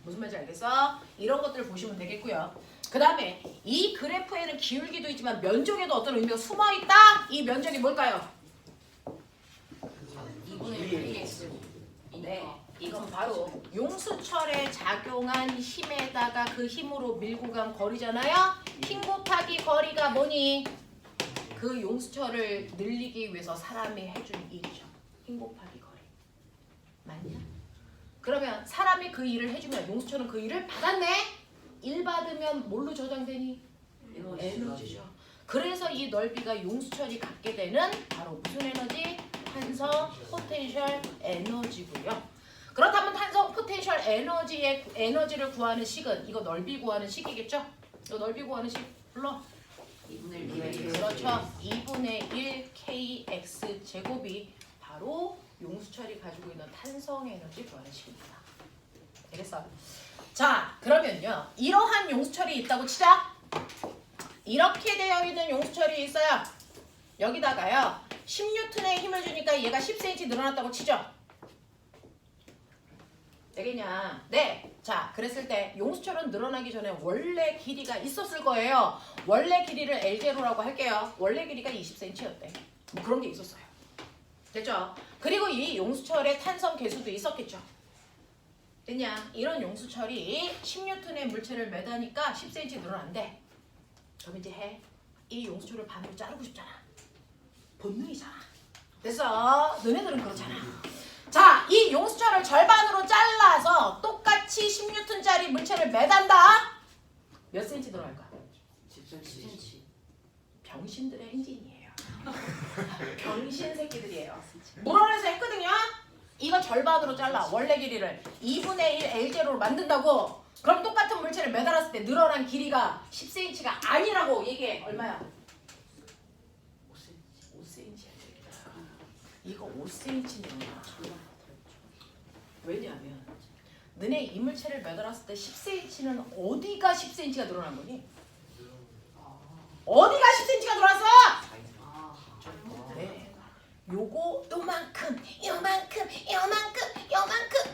무슨 말인지 알겠어? 이런 것들을 보시면 되겠고요. 그 다음에 이 그래프에는 기울기도 있지만 면적에도 어떤 의미가 숨어있다? 이 면적이 뭘까요? 2분의 1x. 네, 이건 바로 용수철에 작용한 힘에다가 그 힘으로 밀고 간 거리잖아요. 힘 곱하기 거리가 뭐니? 그 용수철을 늘리기 위해서 사람이 해준 일이죠. 힘 곱하기 거리. 맞냐? 그러면 사람이 그 일을 해주면 용수철은 그 일을 받았네? 일 받으면 뭘로 저장되니? 에너지죠. 그래서 이 넓이가 용수철이 갖게 되는 바로 무슨 에너지? 탄성 포텐셜 에너지고요. 그렇다면 탄성 포텐셜 에너지의 에너지를 구하는 식은 이거 넓이 구하는 식이겠죠? 이거 넓이 구하는 식 불러. 2분의 1. 그렇죠. 2분의 1 kx 제곱이 바로 용수철이 가지고 있는 탄성 에너지 구하는 식입니다. 알겠어? 자, 그러면요. 이러한 용수철이 있다고 치자. 이렇게 되어 있는 용수철이 있어요. 여기다가요. 10N의 힘을 주니까 얘가 10cm 늘어났다고 치죠. 되겠냐? 네. 자, 그랬을 때 용수철은 늘어나기 전에 원래 길이가 있었을 거예요. 원래 길이를 L0라고 할게요. 원래 길이가 20cm였대. 뭐 그런 게 있었어요. 됐죠? 그리고 이 용수철의 탄성 계수도 있었겠죠. 됐냐? 이런 용수철이 10N의 물체를 매다니까 10cm 늘어난대. 그럼 이제 해. 이 용수철을 반으로 자르고 싶잖아. 본능이잖아. 됐어? 너네들은 그렇잖아. 자, 이 용수철을 절반으로 잘라서 똑같이 10N짜리 물체를 매단다. 몇 cm 들어갈까? 10cm. 병신들의 행진이에요. 병신 새끼들이에요. 물어내서 했거든요. 이거 절반으로 잘라. 원래 길이를 2분의 1 L0로 만든다고. 그럼 똑같은 물체를 매달았을 때 늘어난 길이가 10cm가 아니라고 얘기해. 얼마야? 5cm야. 이거 5cm면 왜냐하면 너네 이물체를 매달았을 때 10cm는 어디가 10cm가 늘어난 거니? 어디가 10cm가 늘어났어? 아, 네. 요거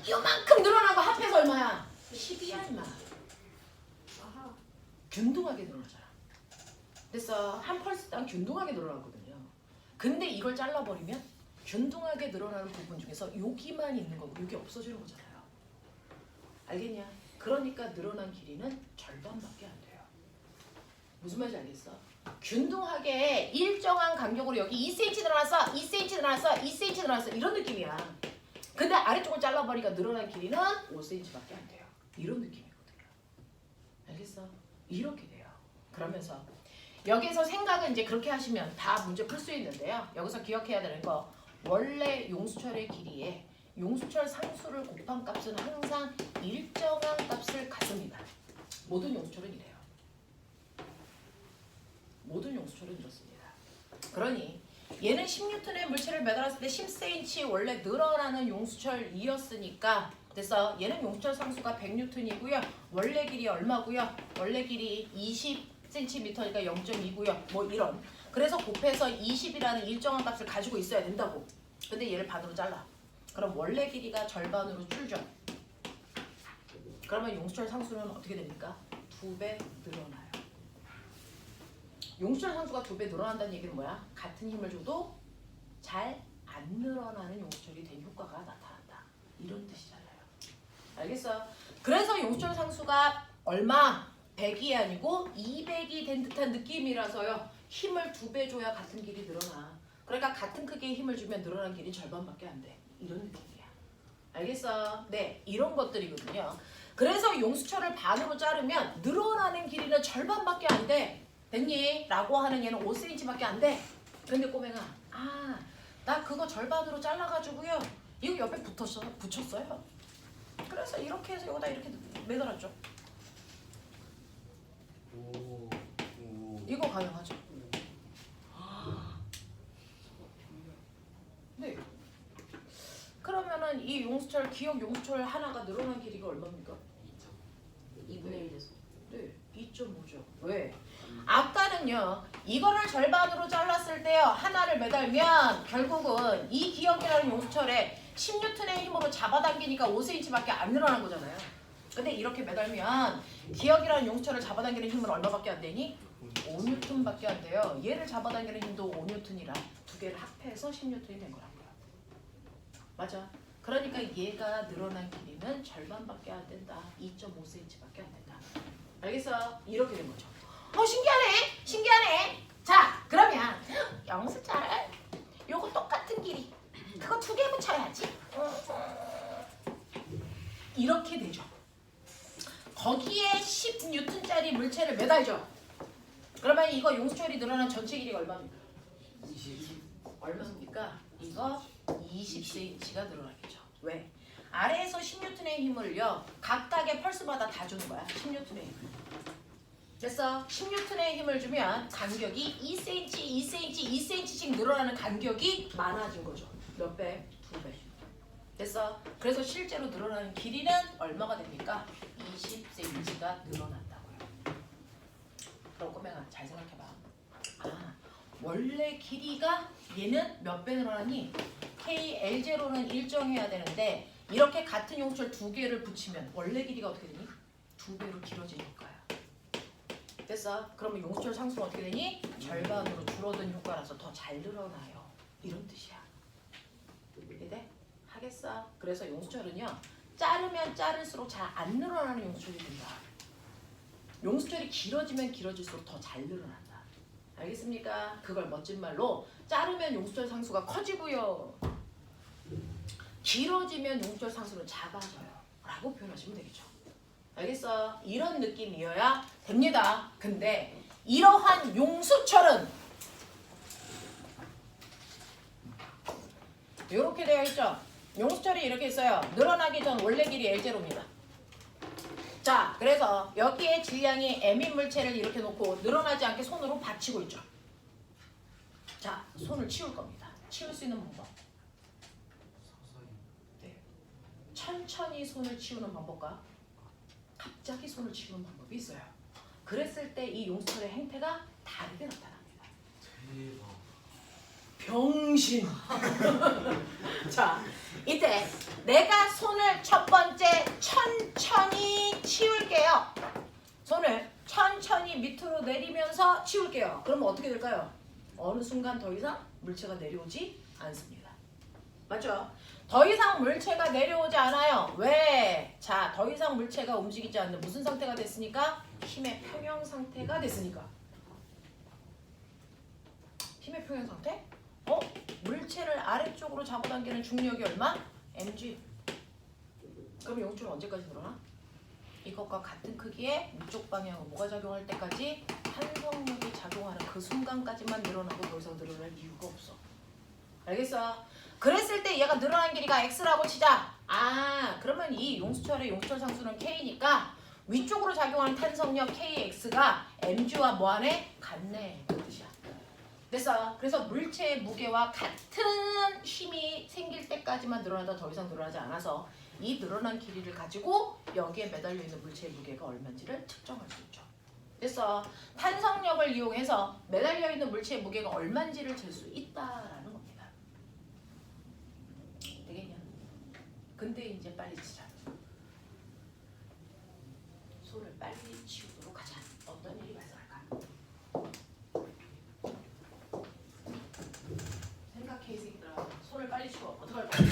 요만큼 늘어난 거 합해서 얼마야? 10이야 임마. 균등하게 늘어나잖아. 됐어. 한 펄스당 균등하게 늘어나거든요. 근데 이걸 잘라버리면 균등하게 늘어나는 부분 중에서 여기만 있는 거고 여기 없어지는 거잖아요. 알겠냐? 그러니까 늘어난 길이는 절반밖에 안 돼요. 무슨 말인지 알겠어? 균등하게 일정한 간격으로 여기 2cm 늘어났어, 2cm 늘어났어, 2cm 늘어났어 이런 느낌이야. 근데 아래쪽을 잘라버리니까 늘어난 길이는 5cm밖에 안 돼요. 이런 느낌이거든요. 알겠어? 이렇게 돼요. 그러면서 여기서 생각은 이제 그렇게 하시면 다 문제 풀 수 있는데요. 여기서 기억해야 되는 거 원래 용수철의 길이에 용수철 상수를 곱한 값은 항상 일정한 값을 갖습니다. 모든 용수철은 이래요. 모든 용수철은 이렇습니다. 그러니 얘는 10N의 물체를 매달았을 때 10cm 원래 늘어나는 용수철이었으니까 그래서 얘는 용수철 상수가 100N이고요. 원래 길이 얼마고요? 원래 길이 20cm니까 0.2고요. 뭐 이런. 그래서 곱해서 20이라는 일정한 값을 가지고 있어야 된다고. 근데 얘를 반으로 잘라. 그럼 원래 길이가 절반으로 줄죠. 그러면 용수철 상수는 어떻게 됩니까? 2배 늘어나요. 용수철 상수가 2배 늘어난다는 얘기는 뭐야? 같은 힘을 줘도 잘 안 늘어나는 용수철이 된 효과가 나타난다. 이런 뜻이잖아요. 알겠어? 그래서 용수철 상수가 얼마? 100이 아니고 200이 된 듯한 느낌이라서요. 힘을 2배 줘야 같은 길이 늘어나. 그러니까 같은 크기의 힘을 주면 늘어난 길이 절반밖에 안 돼. 이런 느낌이야. 알겠어? 네, 이런 것들이거든요. 그래서 용수철을 반으로 자르면 늘어나는 길이는 절반밖에 안 돼. 됐니? 라고 하는 얘는 5cm밖에 안 돼. 근데 꼬맹아, 나 그거 절반으로 잘라가지고요. 이거 옆에 붙였어요. 그래서 이렇게 해서 여기다 이렇게 매달았죠. 오. 이거 가능하죠? 네. 그러면은 이 용수철, 기역 용수철 하나가 늘어난 길이가 얼마입니까? 2분의 1에서. 네, 2.5죠. 왜? 아까는요, 이거를 절반으로 잘랐을 때요, 하나를 매달면 결국은 이 기역이라는 용수철에 10N의 힘으로 잡아당기니까 5cm밖에 안 늘어난 거잖아요. 근데 이렇게 매달면 기역이라는 용수철을 잡아당기는 힘은 얼마밖에 안 되니? 5N밖에 안 돼요. 얘를 잡아당기는 힘도 5N이라 두 개를 합해서 10N이 된 거라고요. 맞아. 그러니까 얘가 늘어난 길이는 절반밖에 안 된다. 2.5cm밖에 안 된다. 알겠어? 이렇게 된 거죠. 신기하네. 자, 그러면 용수철 요거 똑같은 길이 그거 2개 붙여야지. 이렇게 되죠. 거기에 10N짜리 물체를 매달죠. 그러면 이거 용수철이 늘어난 전체 길이가 얼마입니까? 20. 얼마입니까? 이거 20cm가 늘어나겠죠. 왜? 아래에서 10N의 힘을요, 각각의 펄스마다 다 주는 거야. 10N의 힘을. 그래서 10N의 힘을 주면 간격이 2cm씩 늘어나는 간격이 많아진 거죠. 몇 배? 2배. 됐어? 그래서 실제로 늘어나는 길이는 얼마가 됩니까? 20cm가 늘어난다고요. 그럼 꼬맹아 잘 생각해봐. 아, 원래 길이가 얘는 몇 배 늘어나니? KL0는 일정해야 되는데 이렇게 같은 용철 두 개를 붙이면 원래 길이가 어떻게 되니? 2배로 길어진 효과야. 됐어? 그러면 용철 상수는 어떻게 되니? 절반으로 줄어든 효과라서 더 잘 늘어나요. 이런 뜻이야. 이해돼? 하겠어? 그래서 용수철은요. 자르면 자를수록 잘 안 늘어나는 용수철이 된다. 용수철이 길어지면 길어질수록 더 잘 늘어난다. 알겠습니까? 그걸 멋진 말로 자르면 용수철 상수가 커지고요. 길어지면 용수철 상수는 작아져요. 라고 표현하시면 되겠죠. 알겠어? 이런 느낌이어야 됩니다. 근데 이러한 용수철은 이렇게 되어 있죠. 용수철이 이렇게 있어요. 늘어나기 전 원래 길이 L0입니다. 자, 그래서 여기에 질량이 M인 물체를 이렇게 놓고 늘어나지 않게 손으로 받치고 있죠. 자, 손을 치울 겁니다. 치울 수 있는 방법. 네. 천천히 손을 치우는 방법과 갑자기 손을 치우는 방법이 있어요. 그랬을 때 이 용수철의 행태가 다르게 나타납니다. 대박. 병신. 자, 이때 내가 손을 첫 번째 천천히 치울게요. 손을 천천히 밑으로 내리면서 치울게요. 그러면 어떻게 될까요? 어느 순간 더 이상 물체가 내려오지 않습니다. 맞죠? 더 이상 물체가 내려오지 않아요. 왜? 자, 더 이상 물체가 움직이지 않는 무슨 상태가 됐으니까? 힘의 평형 상태가 됐으니까. 힘의 평형 상태? 물체를 아래쪽으로 잡아당기는 중력이 얼마? mg. 그럼 용출은 언제까지 늘어나? 이것과 같은 크기의 위쪽 방향으로 뭐가 작용할 때까지 탄성력이 작용하는 그 순간까지만 늘어나고 더 이상 늘어날 이유가 없어. 알겠어? 그랬을 때 얘가 늘어난 길이가 x라고 치자. 아, 그러면 이 용수철의 용수철 상수는 k니까 위쪽으로 작용하는 탄성력 kx가 mg와 뭐하네? 같네. 그 뜻이야. 됐어. 그래서 물체의 무게와 같은 힘이 생길 때까지만 늘어나다 더 이상 늘어나지 않아서 이 늘어난 길이를 가지고 여기에 매달려 있는 물체의 무게가 얼마인지를 측정할 수 있죠. 됐어. 탄성력을 이용해서 매달려 있는 물체의 무게가 얼마인지를 잴 수 있다라는 겁니다. 되겠냐? 근데 이제 빨리 치자. 손을 빨리 치우도록 하자. 어떤 일이 발생할까? 생각해 이 새끼들아. 손을 빨리 치워. 어떡할 거야?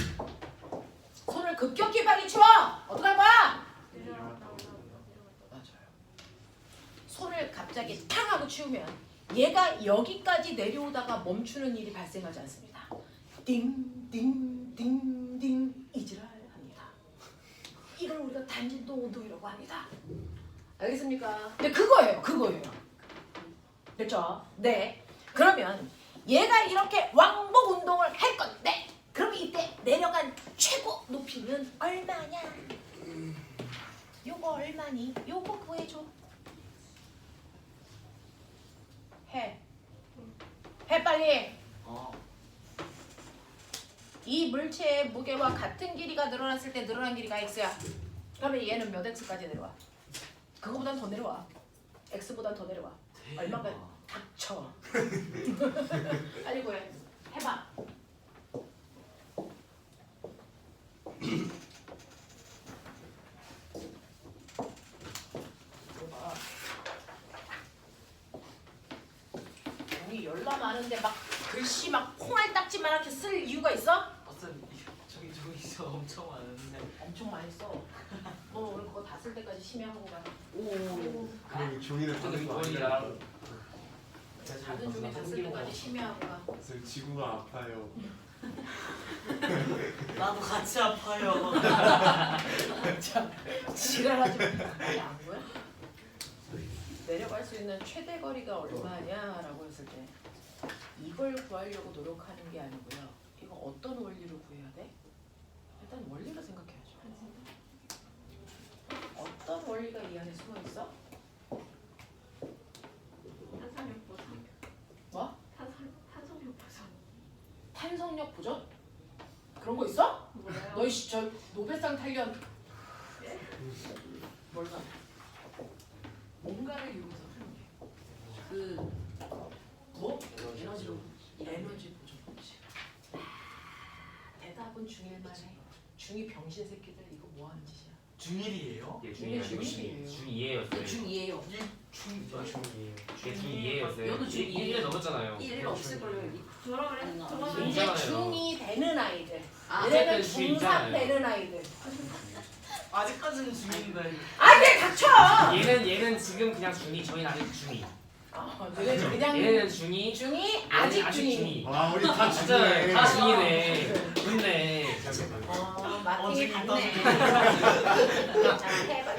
손을 급격히 빨리 치워. 어떡할 거야? 맞아요. 손을 갑자기 탕 하고 치우면 얘가 여기까지 내려오다가 멈추는 일이 발생하지 않습니다. 띵띵띵띵 이지랄합니다. 이걸 우리가 단진동 운동이라고 합니다. 알겠습니까? 근데 그거예요. 됐죠? 네. 그러면 얘가 이렇게 왕복 운동을 할 건데 그럼 이때 내려간 최고 높이는 얼마냐? 요거 얼마니? 요거 구해줘. 해 빨리. 이 물체의 무게와 같은 길이가 늘어났을 때 늘어난 길이가 x야. 그러면 얘는 몇 x까지 내려와? 그거보단 더 내려와. x보단 더 내려와. 얼마까지? 닥쳐. 빨리 구해. 해봐. 봐봐. 여기 열나 많은데 막 글씨 막 콩알딱지만하게 쓸 이유가 있어? 쌤 저기 저 엄청 많은데. 엄청 많이 써. 오늘 그거 다 쓸 때까지 심야하고 가. 그럼 종이를 저기 받는 거 뭐야? 아니야? 작은 종이 다 쓸 때까지 심야하고 가. 선생님 지구가 아파요. 나도 같이 아파요. 자, 지랄하지 마. 이게 안 보여? 내려갈 수 있는 최대 거리가 얼마냐라고 했을 때 이걸 구하려고 노력하는 게 아니고요. 이거 어떤 원리로 구해야 돼? 일단 원리를 생각해야죠. 어떤 원리가 이 안에 숨어 있어? 탄성력 보정. 뭐? 탄성력 보정. 탄성력 보존? 그런 거 있어? 몰라요. 너희 저 노벨상 탈련 예? 몰라. 뭔가를 이용해서 하는 게. 그 뭐? 에너지로 에너지 보존 방식. 대답은 중1만에 중2 병신 새끼들 이거 뭐 하는 짓이야? 중1이에요? 예, 중일, 중이에요. 중일이에요. 중2예요. 중2예요. 이게 중 저 중2예요. 제 중2예요. 여도 중2예요. 1년 넘었잖아요. 1일 없을걸요 여기. 저러면 아니, 나 저러면 이제 있잖아요. 중2 되는 아이들. 아, 얘네는 어쨌든 중3 중2잖아요. 되는 아이들. 아직까지는 중2인데 아, 얘 닥쳐! 얘는 지금 그냥 중2, 저희는 아직 중2. 너네 그냥 얘는 중2, 중2 아직 중2. 와 우리 다 진짜 죽네. 다 중2네. 좋네. 마팅이 중2 같네. 자, 해봐.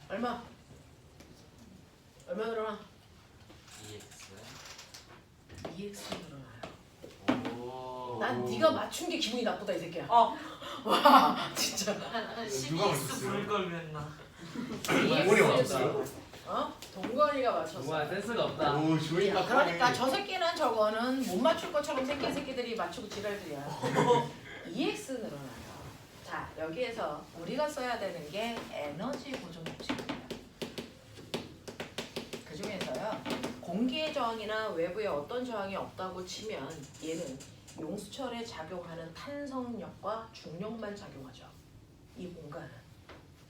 얼마? 얼마 늘어나? EX 늘어나요. 오. 난 네가 맞춘 게 기분이 나쁘다 이 새끼야. 어. 와 진짜. 한 누가 12x 맞췄어요? 부를 걸 그랬나? 동건이 맞췄어요? 어? 동건이가 맞췄어. 정말 센스가 없다. 오 조이가 그러니까 저 새끼는 저거는 못 맞출 것처럼 생긴 새끼들이 맞추고 지랄들이야. EX 늘어나요. 자 여기에서 우리가 써야 되는 게 에너지 보존 법칙입니다. 그 중에서요 공기의 저항이나 외부에 어떤 저항이 없다고 치면 얘는 용수철에 작용하는 탄성력과 중력만 작용하죠. 이 공간은.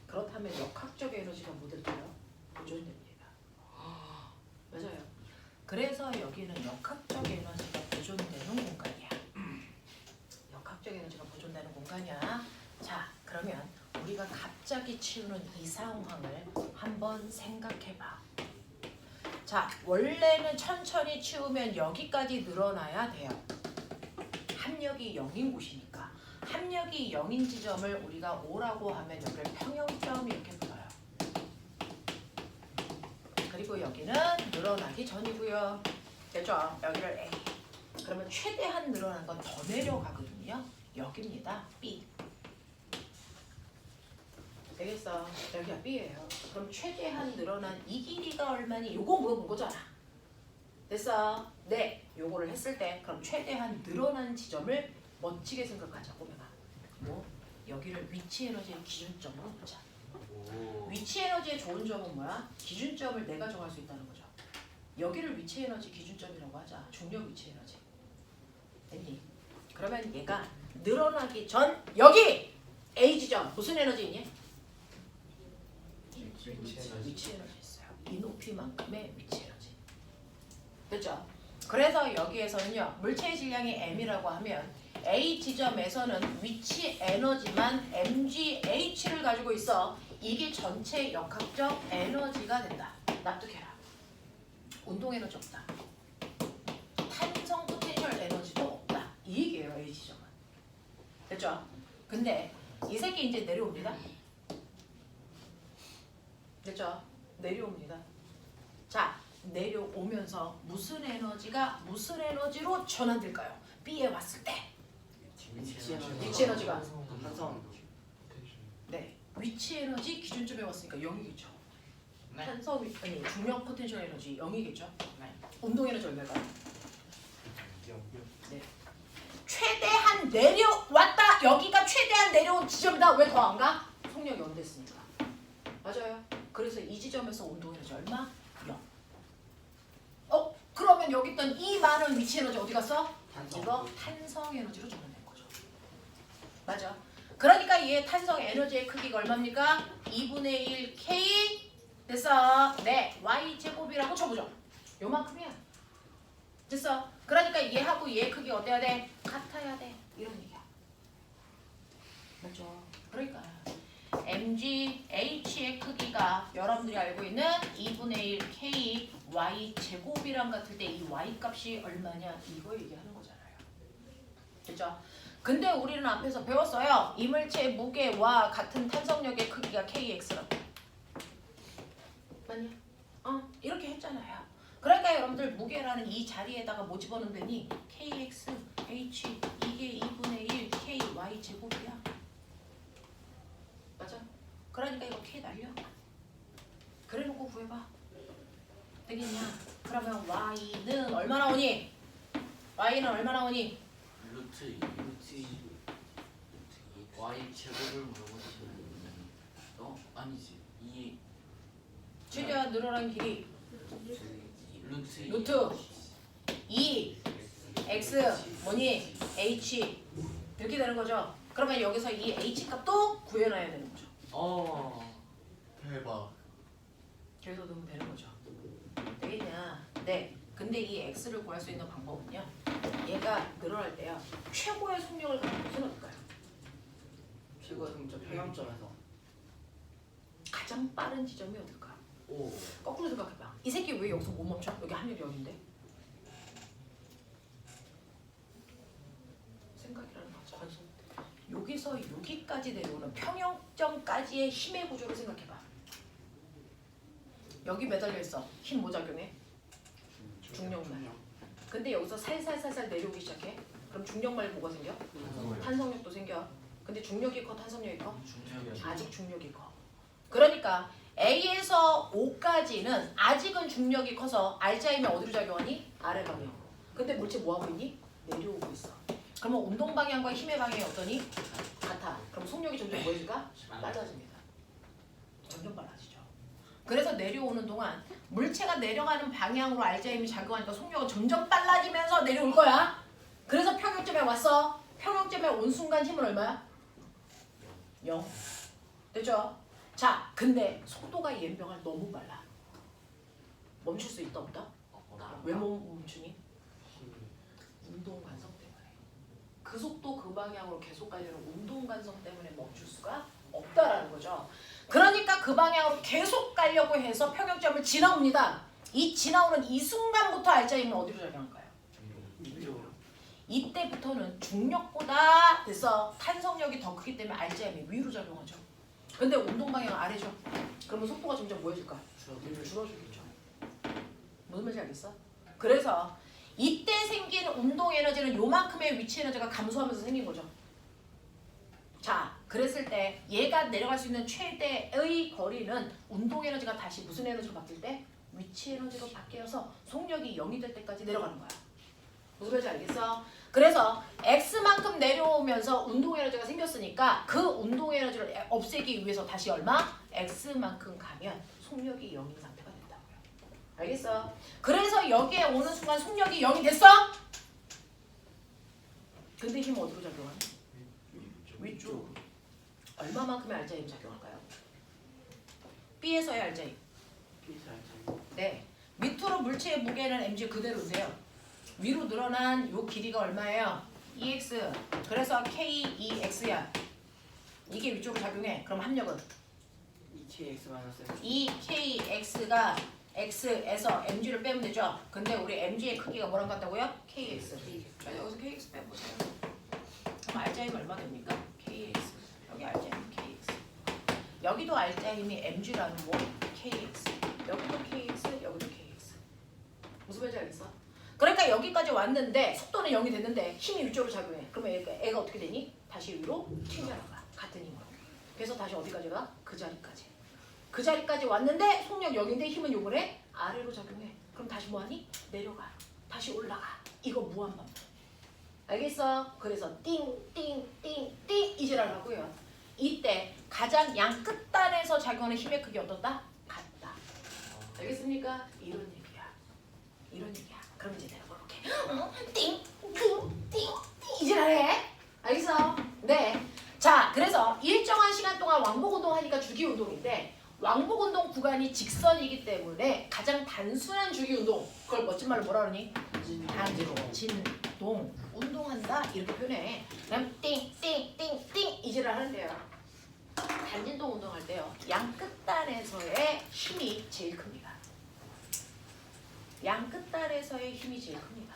그렇다면 역학적 에너지가 뭐 될까요? 보존됩니다. 맞아요. 그래서 여기는 역학적 에너지가 보존되는 공간이야. 역학적 에너지가 보존되는 공간이야. 자, 그러면 우리가 갑자기 치우는 이 상황을 한번 생각해봐. 자, 원래는 천천히 치우면 여기까지 늘어나야 돼요. 합력이 0인 곳이니까. 합력이 0인 지점을 우리가 O라고 하면 여기를 평형점 이렇게 불러요. 그리고 여기는 늘어나기 전이고요. 됐죠? 여기를 A. 그러면 최대한 늘어난 건 더 내려가거든요. 여기입니다. B. 되겠어. 여기가 B예요. 그럼 최대한 늘어난 이 길이가 얼마니? 요거 물어본 거잖아. 됐어? 네. 요거를 했을 때 그럼 최대한 늘어난 지점을 멋지게 생각하자. 보면아. 뭐? 여기를 위치 에너지의 기준점으로 보자. 오. 위치 에너지의 좋은 점은 뭐야? 기준점을 내가 정할 수 있다는 거죠. 여기를 위치 에너지 기준점이라고 하자. 중력 위치 에너지. 됐니? 그러면 얘가 늘어나기 전 여기 A 지점 무슨 에너지 있니? 위치 에너지 있어요. 이 높이만큼의 위치 에너지. 됐죠? 그래서 여기에서는요. 물체의 질량이 m이라고 하면 A 지점에서는 위치 에너지만 mgh를 가지고 있어. 이게 전체 역학적 에너지가 된다. 납득해라. 운동 에너지 없다. 탄성 포텐셜 에너지도 없다. 이 얘기예요. A 지점은. 됐죠? 근데 이 새끼 이제 내려옵니다. 됐죠? 내려옵니다. 자, 내려오면서 무슨 에너지가 무슨 에너지로 전환될까요? B에 왔을 때. 위치 에너지가. 탄성. 네. 위치 에너지 기준점에 왔으니까 0이겠죠. 네. 탄성 아니 중력 포텐셜 에너지 0이겠죠. 네. 운동 에너지 얼마일까요? 네. 최대한 내려왔다. 여기가 최대한 내려온 지점이다. 왜 더 안 가? 속력이 0 됐으니까. 맞아요. 그래서 이 지점에서 운동 에너지 얼마? 0. 그러면 그럼 여기 있던 이 많은 위치 에너지 어디 갔어? 탄성. 이거 탄성 에너지로 전환된 거죠. 맞아. 그러니까 얘 탄성 에너지의 크기가 얼마입니까? 2분의 1 K 됐어. 네, Y 제곱이라고 쳐보죠. 요만큼이야. 됐어. 그러니까 얘하고 얘의 크기가 어때야 돼? 같아야 돼. 이런 얘기야. 맞죠? 그러니까 MGH의 크기가 여러분들이 알고 있는 2분의 1 K Y 제곱이랑 같을 때 이 Y 값이 얼마냐 이거 얘기하는 거잖아요. 됐죠? 근데 우리는 앞에서 배웠어요. 이물체의 무게와 같은 탄성력의 크기가 KX라고. 맞냐? 이렇게 했잖아요. 그러니까 여러분들 무게라는 이 자리에다가 뭐 집어넣으니 KX, H 이게 2분의 1 K Y 제곱이야. 맞아? 그러니까 이거 K 날려. 그래놓고 구해봐. 되겠냐? 그러면 Y는 얼마 나오니? Y는 얼마 나오니? 루트 Y 제곱을 물어보시면 아니지 이 최대한 늘어난 길이 루트 루트 2 X 뭐니? H 이렇게 되는 거죠. 그러면 여기서 이 H 값도 구해놔야 되는 거죠. 대박. 그래서 넣으면 되는 거죠. 되겠냐? 네. 근데 이 X를 구할 수 있는 방법은요. 얘가 늘어날 때요. 최고의 속력을 갖는 것은 어떨까요? 최고의 성적 평형점에서. 가장 빠른 지점이 어떨까? 오. 거꾸로 생각해봐. 이 새끼 왜 여기서 못 멈춰? 여기 하늘이 어딘데? 생각이라는 거죠. 여기서 여기까지 내려오는 평형점까지의 힘의 구조를 생각해봐. 여기 매달려 있어. 힘 뭐 작용해? 중력만. 근데 여기서 살살살살 내려오기 시작해. 그럼 중력말 뭐가 생겨? 탄성력도 생겨. 근데 중력이 커, 탄성력이 커? 중력이 아직 중력이 커. 그러니까 A에서 O까지는 아직은 중력이 커서 R자이면 어디로 작용하니? 아래 방향으로. 근데 물체 뭐 하고 있니? 내려오고 있어. 그러면 운동 방향과 힘의 방향이 어떠니? 같아. 그럼 속력이 점점 뭐해질까? 빨라집니다. 점점 빨라지죠. 그래서 내려오는 동안 물체가 내려가는 방향으로 R자임이 작용하니까 속력은 점점 빨라지면서 내려올 거야. 그래서 평형점에 왔어. 평형점에 온 순간 힘은 얼마야? 0. 됐죠? 자, 근데 속도가 얘병할 너무 빨라. 멈출 수 있다 없다? 왜 못 멈추니? 운동 관성 때문에. 그 속도 그 방향으로 계속 가려는 운동 관성 때문에 멈출 수가 없다라는 거죠. 그러니까 그 방향으로 계속 가려고 해서 평형점을 지나옵니다. 이 지나오는 이 순간부터 R자임은 어디로 작용할까요? 이때부터는 중력보다 됐어. 탄성력이 더 크기 때문에 R자임이 위로 작용하죠. 근데 운동 방향은 아래죠. 그러면 속도가 점점 뭐해질까? 줄어들겠죠. 무슨 말인지 알겠어? 그래서 이때 생긴 운동 에너지는 요만큼의 위치 에너지가 감소하면서 생긴 거죠. 자, 그랬을 때 얘가 내려갈 수 있는 최대의 거리는 운동 에너지가 다시 무슨 에너지로 바뀔 때? 위치 에너지로 바뀌어서 속력이 0이 될 때까지 내려가는 거야. 무슨 말인지 알겠어? 그래서 X만큼 내려오면서 운동 에너지가 생겼으니까 그 운동 에너지를 없애기 위해서 다시 얼마? X만큼 가면 속력이 0인 상태가 된다고요. 알겠어? 그래서 여기에 오는 순간 속력이 0이 됐어? 근데 힘은 어디로 작용하니? 위쪽. 얼마만큼의 R자임 작용할까요? B에서의 R자임. 네. 밑으로 물체의 무게는 mg 그대로인데요. 위로 늘어난 요 길이가 얼마예요? 2x. 그래서 k2x야. 이게 위쪽으로 작용해. 그럼 합력은? 2kx가 x에서 mg를 빼면 되죠. 근데 우리 mg의 크기가 뭐랑 같다고요? kx. 자, 여기서 kx 빼보세요. 그럼 R자임 얼마 됩니까? kx. 여기 R자임 kx. 여기도 R자임이 mg라는 뭐? kx. 여기도 kx, 여기도 kx. 무슨 말인지 알겠어? 그러니까 여기까지 왔는데 속도는 0이 됐는데 힘이 위쪽으로 작용해. 그러면 애가 어떻게 되니? 다시 위로 튕겨나가. 같은 힘으로. 그래서 다시 어디까지 가? 그 자리까지. 그 자리까지 왔는데 속력 0인데 힘은 요번에 아래로 작용해. 그럼 다시 뭐하니? 내려가. 다시 올라가. 이거 무한반복. 알겠어? 그래서 띵띵띵띵 이지랄 하고요. 이때 가장 양 끝단에서 작용하는 힘의 크기 어떻다? 같다. 알겠습니까? 이런 얘기야. 이런 얘기야. 그럼 이제 내가 이렇게 띵띵띵띵 이질하네. 알겠어? 네. 자, 그래서 일정한 시간 동안 왕복 운동하니까 주기 운동인데 왕복 운동 구간이 직선이기 때문에 가장 단순한 주기 운동 그걸 멋진 말로 뭐라 그러니? 단진동 운동한다 이렇게 표현해. 그럼 띵띵띵띵 이질을 하는데요. 단진동 운동할 때요. 양 끝단에서의 힘이 제일 큽니다. 양 끝단에서의 힘이 제일 큽니다.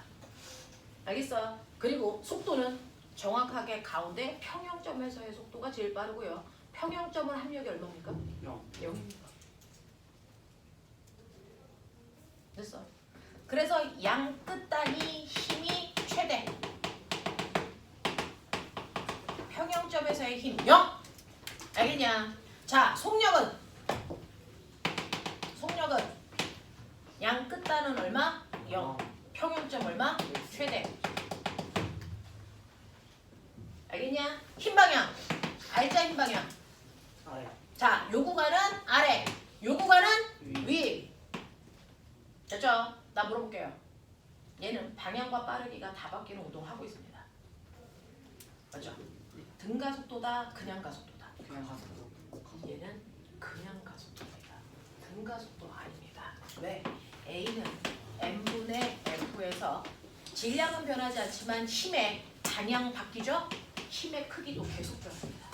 알겠어? 그리고 속도는 정확하게 가운데 평형점에서의 속도가 제일 빠르고요. 평형점은 합력이 얼마입니까? 0입니다. 됐어. 그래서 양 끝단이 힘이 최대. 평형점에서의 힘 0. 알겠냐? 자, 속력은 양 끝단은 얼마? 0. 평형점 얼마? 최대. 알겠냐? 힘 방향. R자 힘 방향. 아래. 자, 요 구간은 아래. 요 구간은 위. 됐죠? 나 물어볼게요. 얘는 방향과 빠르기가 다 바뀌는 운동을 하고 있습니다. 맞죠? 등 가속도다, 그냥 가속도다. 그냥 가서. 얘는 그냥 가속도입니다. 등 가속도 아닙니다. 왜? A는 M분의 F에서 질량은 변하지 않지만 힘의 방향 바뀌죠? 힘의 크기도 계속 변합니다.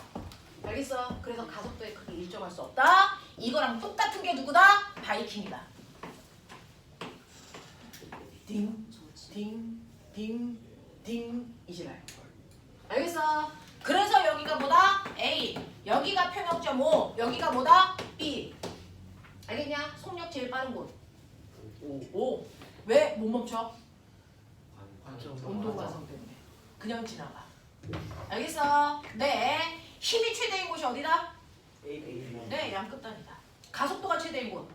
알겠어? 그래서 가속도의 크기 일정할 수 없다. 이거랑 똑같은 게 누구다? 바이킹이다. 딩, 딩, 딩, 딩 이지랄. 알겠어? 그래서 여기가 뭐다? A. 여기가 평형점 O. 여기가 뭐다? B. 알겠냐? 속력 제일 빠른 곳. O. 왜 못 멈춰? 온도 가성 때문에. 그냥 지나가. 알겠어? 네. 힘이 최대인 곳이 어디다? 네, 양끝단이다. 가속도가 최대인 곳.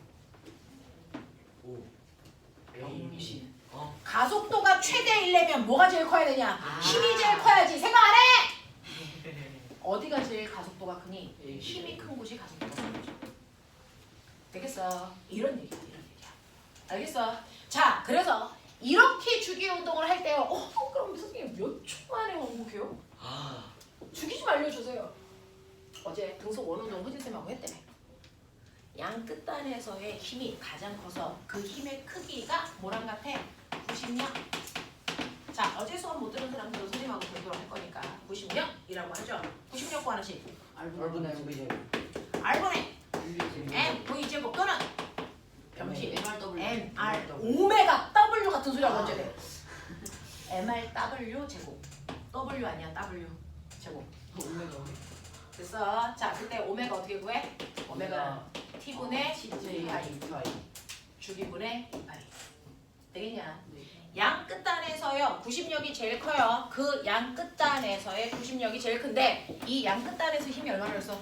병신. 가속도가 최대이려면 뭐가 제일 커야 되냐? 힘이 제일 커야지. 생각 안 해? 어디가 제일 가속도가 크니? 힘이 큰 곳이 가속도가 큰 거죠. 되겠어? 이런 얘기야. 알겠어? 자, 그래서 이렇게 주기 운동을 할 때요. 그럼 선생님 몇 초 만에 왕복해요? 주기 좀 알려주세요. 어제 등속 원운동 호진쌤하고 했대네. 양 끝단에서의 힘이 가장 커서 그 힘의 크기가 뭐랑 같아? 90력. 자, 어제 수업 못 들은 사람들은 선생님하고 별도로 할 거니까 90력이라고 하죠. 90력 구하나씩. R분의 MV 제곱. R분의 M V 제곱 또는 병신 MRW. MR 오메가 W 같은 소리 하고 언제 돼? MRW 제곱. W 아니야 W 제곱. 됐어. 자, 그때 오메가 어떻게 구해? 오메가 T분의 T파이 주기분의 2파이. 되겠냐? 양 끝단에서요 90력이 제일 커요. 그 양 끝단에서의 90력이 제일 큰데 이 양 끝단에서 힘이 얼마나 됐어?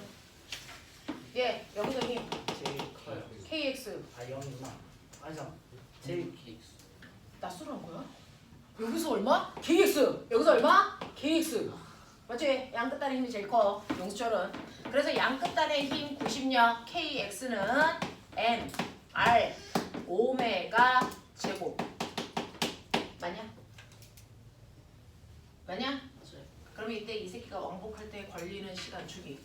예, 여기서 힘 제일 커요. KX. 아 0이구나. 아니죠. 제일 낯설은 거야? 여기서 얼마? KX. 여기서 얼마? KX. 맞지? 양 끝단의 힘이 제일 커. 용수철은. 그래서 양 끝단의 힘 90력 KX는 M, R, 오메가 제곱. 맞냐? 맞냐? 맞아요. 그러면 이때 이 새끼가 왕복할 때 걸리는 시간 주기.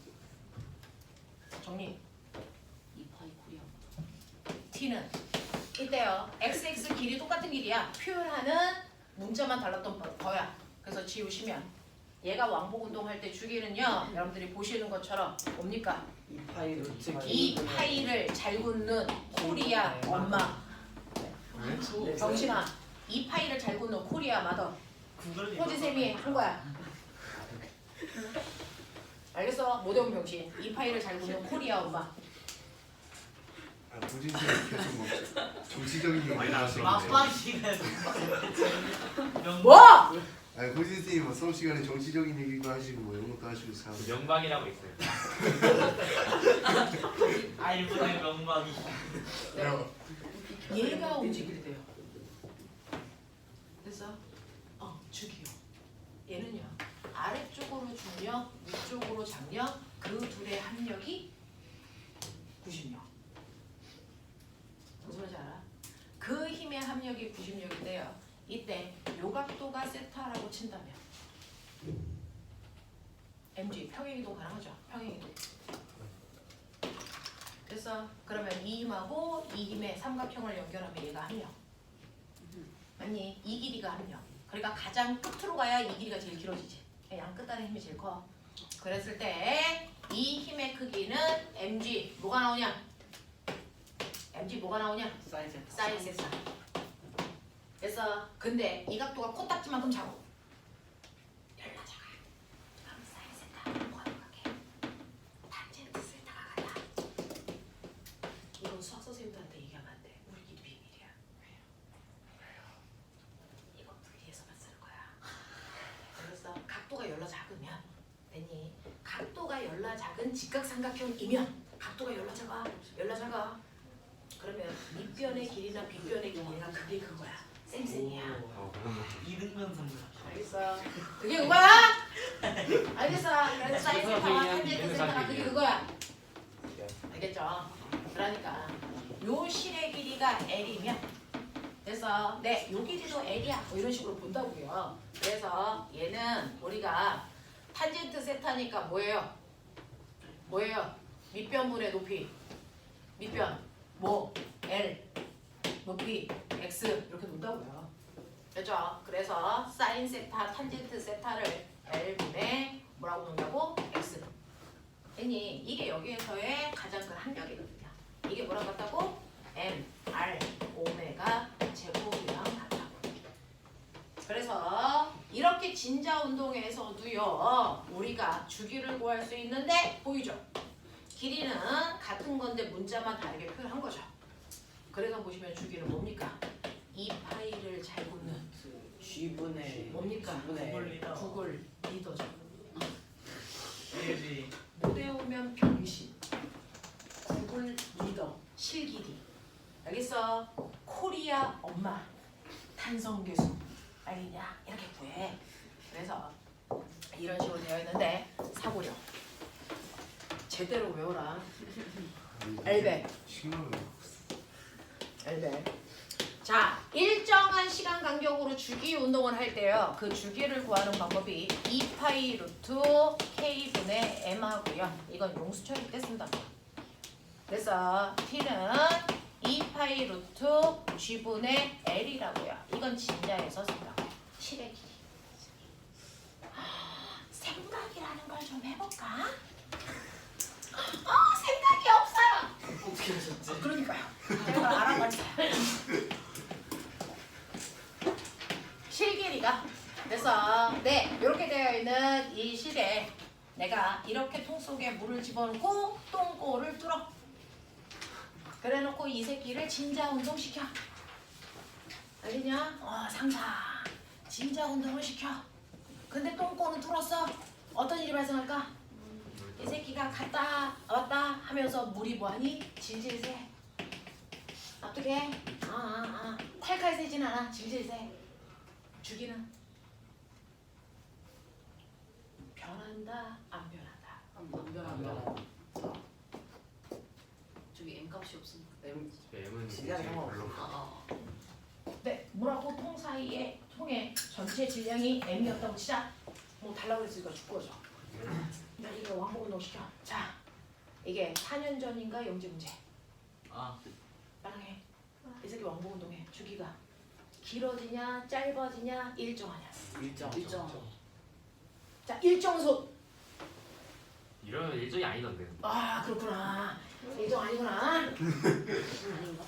정리. 2파이 코리아. T는 이때요. XX 길이 똑같은 길이야. 표현하는 문자만 달랐던 거야. 그래서 지우시면 얘가 왕복 운동할 때 주기는요. 여러분들이 보시는 것처럼 뭡니까? 2파이 루트 이 파이를 잘 굳는 코리아 엄마. 병신아. 이 파이를 잘 굳는 코리아 마더. 호지쌤이 한 거야. 알겠어? 모대원 병신. 이 파이를 잘 굳는 코리아 엄마. 고진씨 계속 뭐 정치적인 얘기 하시는데. 막방 시간. 뭐? 아니 고진씨 뭐 수업 시간에 정치적인 얘기도 하시고 뭐 이런 것도 하시고 참. 명방이라고 있어요. 알분의 명망이. 얘가 움직일 때요. 됐어? 주기요. 얘는요. 아래쪽으로 중력, 위쪽으로 장력, 그 둘의 합력이 90력. 무슨 말인지 알아? 그 힘의 합력 항력이 90력인데요. 이때 요각도가 세타라고 친다면 mg 평행이동 가능하죠? 평행이동. 그래서 그러면 이 힘하고 이 힘의 삼각형을 연결하면 얘가 한 명. 아니 이 길이가 한 명. 그러니까 가장 끝으로 가야 이 길이가 제일 길어지지. 양 끝단의 힘이 제일 커. 그랬을 때 이 힘의 크기는 mg 뭐가 나오냐? mg 뭐가 나오냐? 사이즈. 사인 세타. 그래서 근데 이 각도가 코딱지만큼 작아. 열나 작아. 그럼 사인 세타 뭐가 들어가게? 탄젠트 세타가 같다. 이건 수학 선생님들한테 얘기하면 안 돼. 우리끼리 비밀이야. 이건 분리해서만 쓰는 거야. 그래서 각도가 열나 작으면 됐니? 각도가 열나 작은 직각삼각형이면 각도가 열나 작아. 열나 작아. 그러면 밑변의 길이나 빗변의 길이나 그게 그거야. 쌤쌤이야. 이등변 삼각. 알겠어. 그게 그거야? 알겠어. 그래서 사인 세타와 탄젠트 세타가 그게 그거야. 알겠죠? 그러니까 요 실의 길이가 L이면 그래서 네, 요 길이도 L이야. 뭐 이런 식으로 본다고요. 그래서 얘는 우리가 탄젠트 세타니까 뭐예요? 뭐예요? 밑변분의 높이. 밑변 뭐 L 높이 X 이렇게 논다고요. 그렇죠? 그래서 사인 세타, 탄젠트 세타를 L분의 뭐라고 논다고? X. 아니 이게 여기에서의 가장 큰 항력이거든요. 이게 뭐랑 같다고? M, R, 오메가 제곱이랑 같다고. 그래서 이렇게 진자 운동에서도요 우리가 주기를 구할 수 있는데 보이죠? 길이는 같은 건데 문자만 다르게 표현한 거죠. 그래서 보시면 주기는 뭡니까? 2파이를 잘 굽는 G분의 뭡니까? 구글 리더. 구글 리더죠. 예지. 못 외우면 병신. 구글 리더 실기리. 알겠어? 코리아 엄마 탄성교수 알겠냐? 이렇게 구해. 그래서 이런 식으로 되어 있는데 사고력 제대로 외워라. 엘베. 엘베. 자, 일정한 시간 간격으로 주기 운동을 할 때요. 그 주기를 구하는 방법이 2파이 루트 K분의 M하고요. 이건 용수철일 때 쓴다. 그래서 T는 2파이 루트 G분의 L이라고요. 이건 진자에서 쓴다고요. 실의 길이. 생각이라는 걸 좀 해볼까? 생각이 없어요. 어떻게 하셨지? 그러니까요. 제가 알아봤어요. 실길이가 그래서 네 이렇게 되어 있는 이 실에 내가 이렇게 통 속에 물을 집어넣고 똥꼬를 뚫어. 그래놓고 이 새끼를 진자 운동 시켜. 알겠냐? 상상. 진자 운동을 시켜. 근데 똥꼬는 뚫었어. 어떤 일이 발생할까? 이 새끼가 갔다 왔다 하면서 물이 뭐하니? 질질 새. 어떻게? 탈칼 새진 않아. 질질 새. 주기는 변한다 안 변한다. 안 변한다. 저기 M 값이 없으니까. M은 질량이 상관없어. 네, 물하고 통 사이의 통의 전체 질량이 m이었다고 치자. 뭐 달라고 했으니까 죽고죠. 나 이거 왕복 운동 시켜. 자, 이게 4년 전인가 영재 문제. 나랑 해. 이 새끼 왕복 운동해. 주기가 길어지냐 짧아지냐 일정하냐. 일정. 자, 일정속. 이러면 일정이 아니던데. 아, 그렇구나. 일정 아니구나. 아닌가?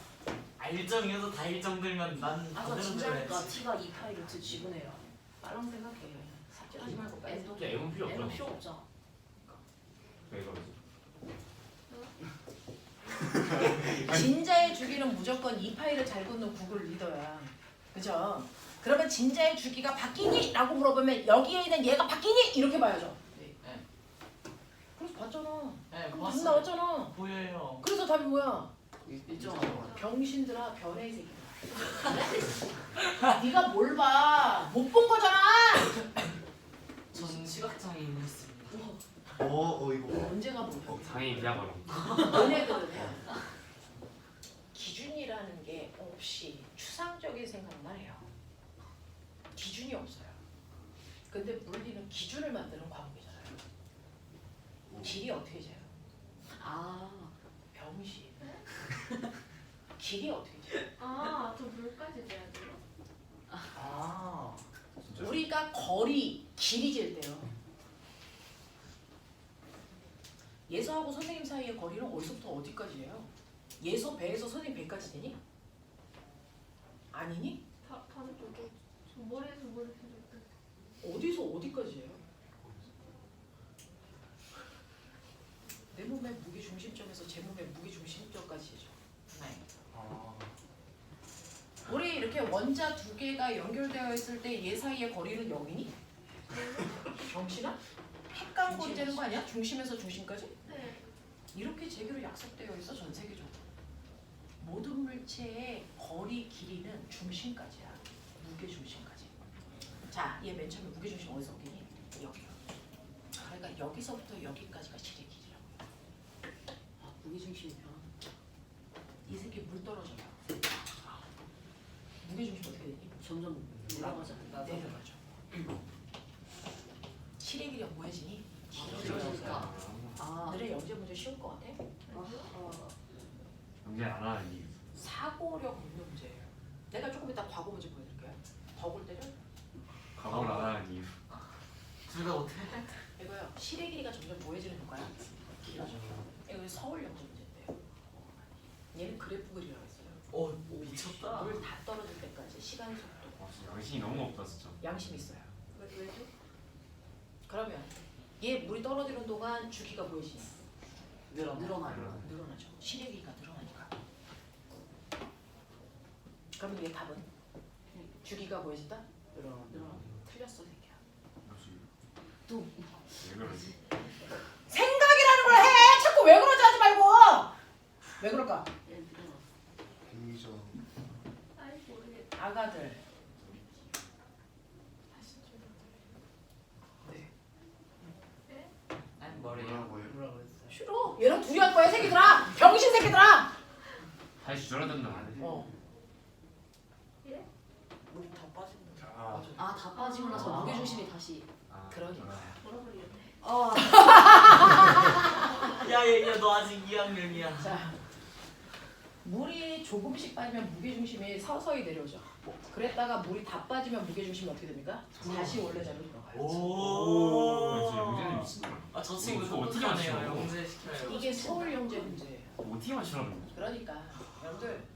일정이어도 다 일정 들면 난 아까 그대로 진짜니까 들어야지. T가 2파이 루트 G분해요. 말랑 생각해. 삽질하지 말고 빨리. M도 M은 필요 M은 없죠. 필요 없잖아. 왜 그러지? 진자의 주기는 무조건 2파이를 잘 걷는 구글 리더야. 그죠? 그러면 진자의 주기가 바뀌니? 라고 물어보면 여기에 있는 얘가 바뀌니? 이렇게 봐야죠. 네. 그래서 봤잖아. 네, 답 봤어요. 나왔잖아. 보여요. 그래서 답이 뭐야? 일정하다. 병신들아 변의 새끼들아. 네가 뭘 봐? 못 본 거잖아. 전 시각장애인이었습니다. 이거 언제가 본 장애인 비하거나. 너네들은 기준이라는 게 없이 추상적인 생각 길이 어떻게 돼? 아, 저 물까지 돼야 돼요? 아, 진짜. 우리가 거리 길이 잴 때요. 예서하고 선생님 사이의 거리는 어디서부터 어디까지예요? 예서 배에서 선생님 배까지 되니? 아니니? 다들 저 머리에서 머리까지. 어디서 어디까지예요? 내 몸의 무게 중심점에서 제 몸의 무게 중심점까지죠. 네. 아, 우리 이렇게 원자 두 개가 연결되어 있을 때 얘 사이의 거리는 0이니? 정신아? 핵광고리 되는 거 아니야? 중심에서 중심까지? 네. 이렇게 제기로 약속되어 있어 전 세계적으로. 모든 물체의 거리 길이는 중심까지야. 무게 중심까지. 자, 얘 맨 처음에 무게 중심 어디서 얻기니? 여기요. 그러니까 여기서부터 여기까지가 실의 길이라고. 아, 무게중심이 변하는. 이 새끼 물 떨어져요. 무게 중심 어떻게 되니? 점점 내려가자. 내려가죠. 실의 길이가 뭐해지니? 길어지니까. 아, 너네 영재 문제 쉬울 것 같아? 연계 안 하는 이유. 사고력 없는 문제예요. 내가 조금 이따 과거 문제 보여드릴게요. 덕을 때려? 과거를 안 하는 이유. 둘 다 못해? 이거요. 실의 길이가 점점 뭐해지는 효과야? 길어져. 이거 서울 영재 문제인데요. 얘는 그래프 그리라고 했어요. 오, 미쳤다. 물 다 떨어질 때까지 시간 속도. 와, 진짜 양심이 너무 없다 진짜. 양심 있어요. 왜죠? 그러면 얘 물이 떨어지는 동안 주기가 뭐해지니? 늘어나요. 늘어나죠. 실의 길이가 늘어나니까. 그러면 얘 답은? 주기가 뭐해진다? 늘어나. 틀렸어 새끼야. 역시 또 왜 그러지? 생각이라는 걸 해! 자꾸 왜 그러지 하지 말고! 왜 그럴까? 예, 늘어나. 빙의죠. 아이 모르겠다. 아가들. 아니 머리. 뭐라고요? 뭐라고 했어요? 싫어. 얘랑 둘이 할 거야 새끼들아. 병신 새끼들아. 다시 줄어든다 말이야. 예? 물이 더 빠진다. 아, 아, 다 빠지고 나서 아. 무게중심이 다시. 아, 그러니까. 몰아버리겠네. 야야야 너 아직 2학년이야. 자, 물이 조금씩 빠지면 무게 중심이 서서히 내려오죠. 그랬다가 물이 다 빠지면 무게 중심이 어떻게 됩니까? 다시 원래 자리로 돌아가요. 진짜 영재는 오. 미친다. 아 저 친구 이거 어떻게 똑똑하네요. 맞춰? 영재 시켜요. 이게 서울 영재 문제예요. 어떻게 맞추라는 거지? 그러니까 여러분들,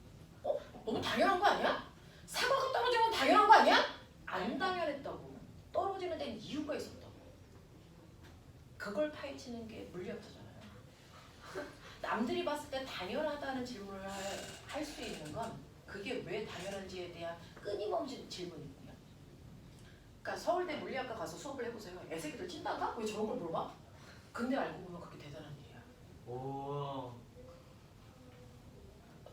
너무 당연한 거 아니야? 사과가 떨어지는 건 당연한 거 아니야? 안 당연했다고. 떨어지는 데는 이유가 있었다고. 그걸 파헤치는 게 물리학자잖아요. 남들이 봤을 때 당연하다는 질문을 할 수 있는 건 그게 왜 당연한지에 대한 끊임없는 질문이거든요. 그러니까 서울대 물리학과 가서 수업을 해보세요. 애새끼들 찐다가? 왜 저런 걸 물어봐? 근데 알고 보면 그게 대단한 일이야. 오.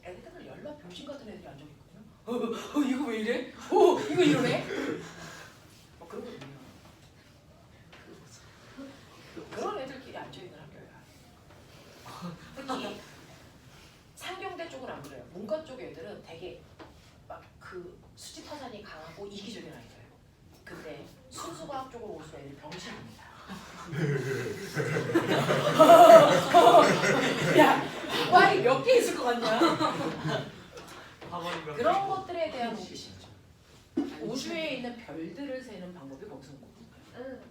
애들은 연락 병신 같은 애들이 앉아 있거든요. 이거 왜 이래? 이거 이러네? 뭐 그러거든요. 그런 애들끼리 앉아 있는 학교야. 특히 상경대 쪽은 안 그래요. 문과 쪽 애들은 되게 막 그 수지타산이 강하고 이기적인 아이들이에요. 근데 순수과학 쪽으로 오는 애들 병신입니다. 야, 과학이 몇 개 있을 것 같냐? 학원이 몇 그런 개고. 것들에 대한 호기심이죠. 우주에 있는 별들을 세는 방법이 거기서 나옵니다. 응.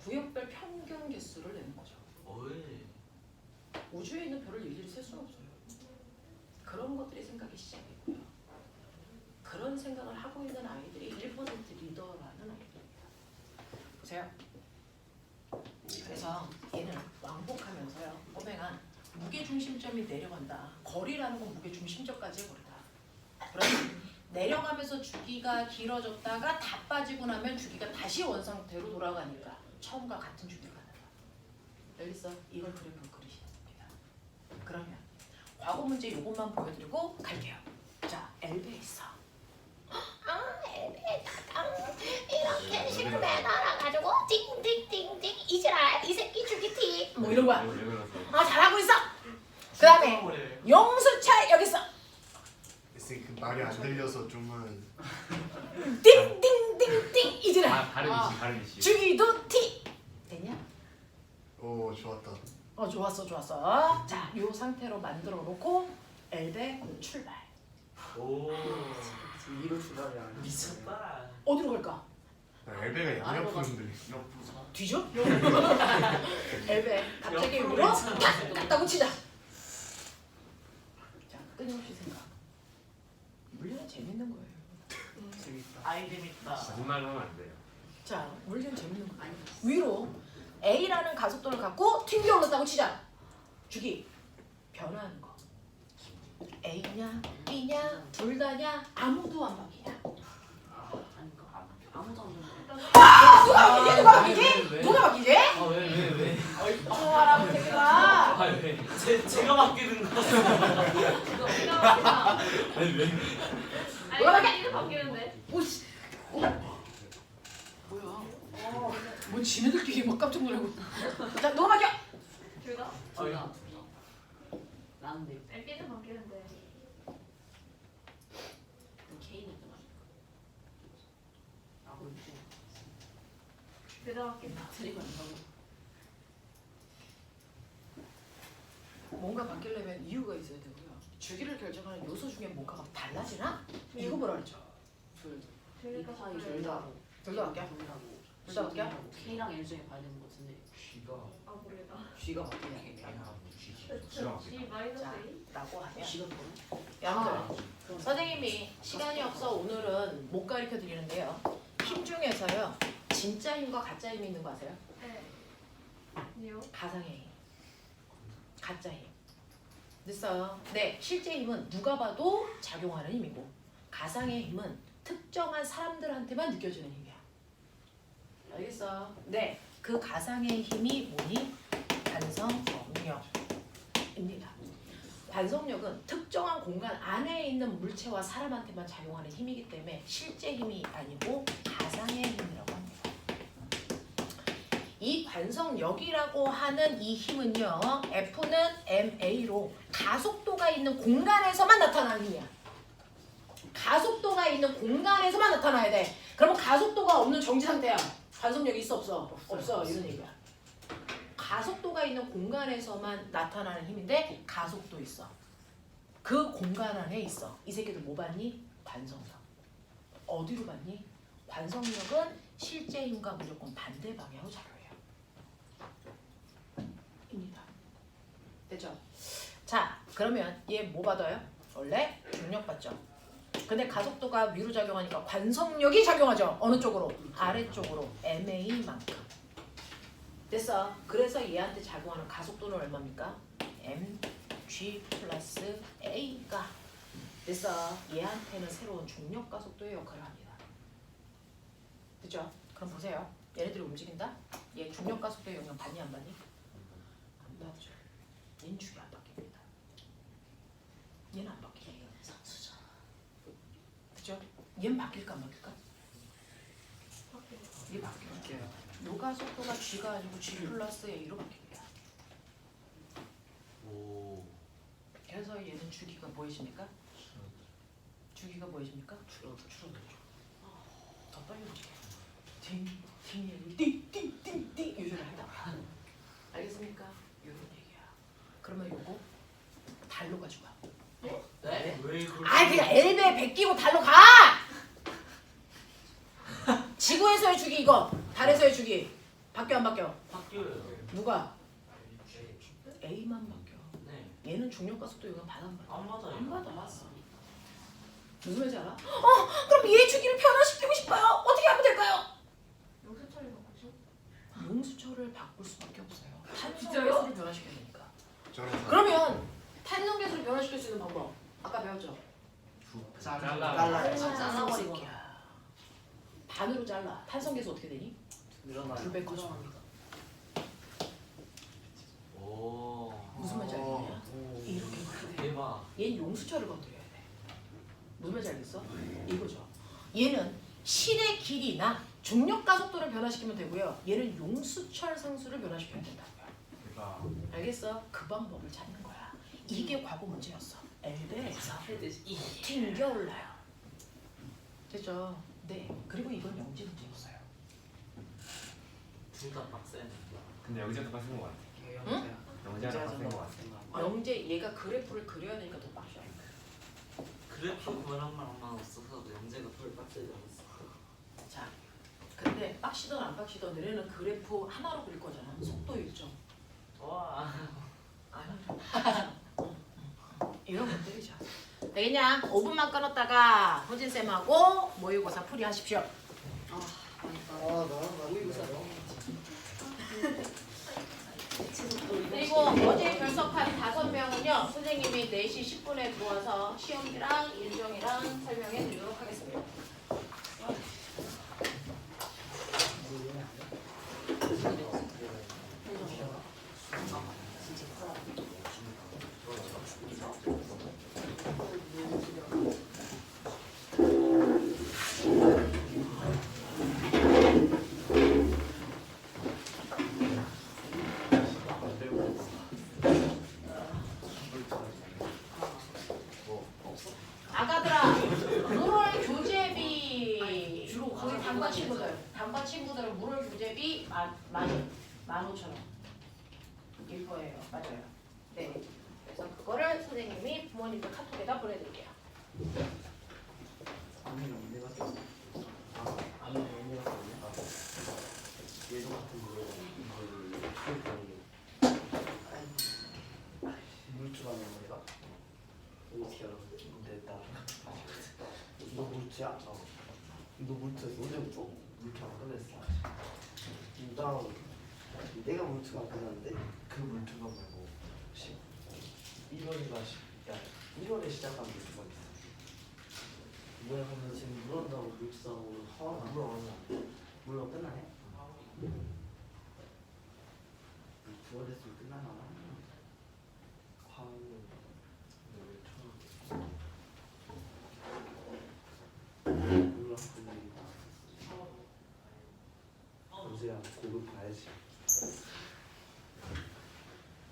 구역별 평균 개수를 내는 거죠. 어이. 우주에 있는 별을 일일이 셀 수는 없어요. 그런 것들이 생각이 시작이고요. 그런 생각을 하고 있는 아이들이 1% 리더라는 아이들입니다. 보세요. 그래서 얘는 왕복하면서요. 꼬맹아, 무게중심점이 내려간다. 거리라는 건 무게중심점까지의 거리다. 그러면 내려가면서 주기가 길어졌다가 다 빠지고 나면 주기가 다시 원상태로 돌아가니까 처음과 같은 주기가 나요. 여기 있어. 이걸 그래프로 그리시면 됩니다. 그러면 과거 문제 요것만 보여드리고 갈게요. 자, 엘베 있어. 엘베에다가 이렇게 식을 매달아가지고 띵띵띵띵 이지랄 이 새끼 주기티 뭐 이런 거야. 왜 그러지? 잘하고 있어. 그 다음에 그래. 용수차 여기 있어. 그 말이 안 들려서 좀은 띵띵띵띵 이지랄. 아, 발음이지, 발음이지. 주기도 티 됐냐? 오 좋았다. 좋았어. 자, 자, 요 상태로 만들어 놓고 엘베 출발. 오. 지금 위로 출발이 안 미쳤다. 어디로 갈까? 엘베가 양옆 푸는데. 옆부서 뒤져? 엘베 갑자기 옆으로 위로 있잖아. 탁 따고 치자. 자, 끊임없이 생각. 물리는 재밌는 거예요. 재밌다. 아이 재밌다. 거짓말로 하면 안 돼요. 자, 물리는 재밌는 거예요. 위로 A라는 가속도를 갖고 튕겨 올랐다고 치자. 주기. 변화하는 거. A냐, B냐, 둘 다냐, 아무도 안 바뀌냐. 아닌가? 아무도 안 되는 누가 바뀌지? 누가 바뀌지? 아왜 좋아라, 태기가. 왜? 제가 바뀌는 거. 아니 뭐야? 이거 바뀌는데. 오씨. 뭐야? 뭐 지네들끼리 막 깜짝 놀라고. 자, 누가 바뀌어? 둘 다? 둘다 나는데 LP는 바뀌는데. K는 좀 아닐까? 라고 이제 둘 다 바뀐다. 드리고 한다고. 뭔가 바뀌려면 이유가 있어야 되고요. 주기를 결정하는 요소 중에 뭔가가 달라지나? 이거 뭐라 그러죠? 둘 다 이파이 바뀌어요. 둘다고. 둘 다 바뀌어? 둘 다 바뀌어? K랑 L 중에 봐야 되는 것 같은데. G가 아 모르겠다. G가 바뀌냐? G 마이너스 자, A? 라고 하면 G가 뭐야? 여러분들 선생님이 시간이 없어 오늘은 못 가르쳐 드리는데요. 힘 중에서요. 진짜 힘과 가짜 힘이 있는 거 아세요? 네. 아니요. 가상의 힘, 가짜 힘. 됐어요. 네, 실제 힘은 누가 봐도 작용하는 힘이고 가상의 힘은 특정한 사람들한테만 느껴지는 힘이야. 알겠어? 네, 그 가상의 힘이 뭐니? 관성력입니다. 관성력은 특정한 공간 안에 있는 물체와 사람한테만 작용하는 힘이기 때문에 실제 힘이 아니고 가상의 힘이라고 합니다. 이 관성력이라고 하는 이 힘은요, F는 ma로 가속도가 있는 공간에서만 나타나는 힘이야. 가속도가 있는 공간에서만 나타나야 돼. 그러면 가속도가 없는 정지 상태야. 관성력이 있어 없어? 없어. 이런 얘기야. 가속도가 있는 공간에서만 나타나는 힘인데 가속도 있어. 그 공간 안에 있어. 이 새끼들 뭐 봤니? 관성력. 어디로 봤니? 관성력은 실제 힘과 무조건 반대 방향으로 작용해요. 입니다. 됐죠? 자, 그러면 얘 뭐 받아요? 원래 중력 받죠. 근데 가속도가 위로 작용하니까 관성력이 작용하죠. 어느 쪽으로? 아래쪽으로. ma만큼. 됐어. 그래서 얘한테 작용하는 가속도는 얼마입니까? mg 플러스 a가. 됐어. 얘한테는 새로운 중력 가속도의 역할을 합니다. 됐죠? 그럼 보세요. 얘네들이 움직인다? 얘 중력 가속도의 영향 받니 안 받니? 안 받죠. 얘는 축이 안 바뀝니다. 얘는 안 바뀌죠. 산수잖아. 그죠? 얘는 바뀔까 안 바뀔까? 바뀌어요. 얘 바뀌어요. 요가 속도가 G가 아니고 G 플러스 A로 바뀝니다. 오. 그래서 얘는 주기가 보이십니까? 주기가 보이십니까? 줄어들죠. 더 빨리 움직여요. 띵띵띵띵띵띵 요즘에 한다. 알겠습니까? 요런 얘기야. 그러면 요거 달로 가지고 가. 네? 왜 그걸? 아이 그냥 엘베에 베끼고 달로 가! 지구에서의 주기 이거 달에서의 주기 바뀌어 안 바뀌어? 바뀌어요. 누가? A만 바뀌어. 네. 얘는 중력 가속도 이건 받아 안 받아? 안 맞아요. 안 받아. 무슨 말인지 알아? 그럼 얘 주기를 변화시키고 싶어요. 어떻게 하면 될까요? 용수철이 바꾸죠? 용수철을 바꿀 수밖에 없어요. 탄성 진짜요? 개수를 변화시켜야 되니까. 저런 그러면 탄성 개수를 변화시킬 수 있는 방법 아까 배웠죠? 잘라. 잘라버리고. 새끼야. 반으로 잘라. 탄성 개수 어떻게 되니? 늘어나요. 불백 커져. 오. 무슨 말인지 알겠냐? 이렇게 가야 돼. 대박. 얘는 용수철을 건드려야 돼. 무슨 말인지 알겠어? 이거죠. 얘는 실의 길이나 중력 가속도를 변화시키면 되고요. 얘는 용수철 상수를 변화시켜야 된다고요. 그러니까 알겠어? 그 방법을 찾는 거야. 이게 과거 문제였어. 엘베에서 헤드지. 튕겨 올라요. 됐죠? 네. 그리고 이건 영지 문제였어요. 둘 다 빡센. 근데 여기서 똑같은 거 같아. 응? 영재가 빡센 거 같아. 영재 얘가 그래프를 그려야 되니까 더 빡셔. 그래프 그런 말만 없어서도 영재가 덜 빡세지 않았어. 자, 근데 빡시던 안 빡시던 너네는 그래프 하나로 그릴 거잖아. 속도 일정. 와. 아니. 이런 것들이죠. 되겠냐? 5분만 끊었다가 호진 쌤하고 모의고사 풀이 하십시오. 그리고 어제 결석한 5명은요 선생님이 4시 10분에 들어와서 시험지랑 일정이랑 설명해 드리도록 하겠습니다. 아가들아, 물월 교재비 주로 거의 단과 친구들은 물월 교재비 15,000원 일 거예요. 맞아요. 네. 그래서 그거를 선생님이 부모님들 카톡에다 보내드릴게요. 예전 같은 거를 물주가 메모리가 어떻게 알아? 근데 너 물주야? 너 물주였어? 언제부터? 물주 안 끝냈어. 나 내가 물주가 안 끝났는데 그 물주가 말고 1월인가 1월에 시작한 물주가 있어. 뭐야 하면 지금 물 온다고 물주하고 물 오면 끝나네? 9월 했으면 끝나나? 화는 몰라 그날이 언제야 고급 봐야지.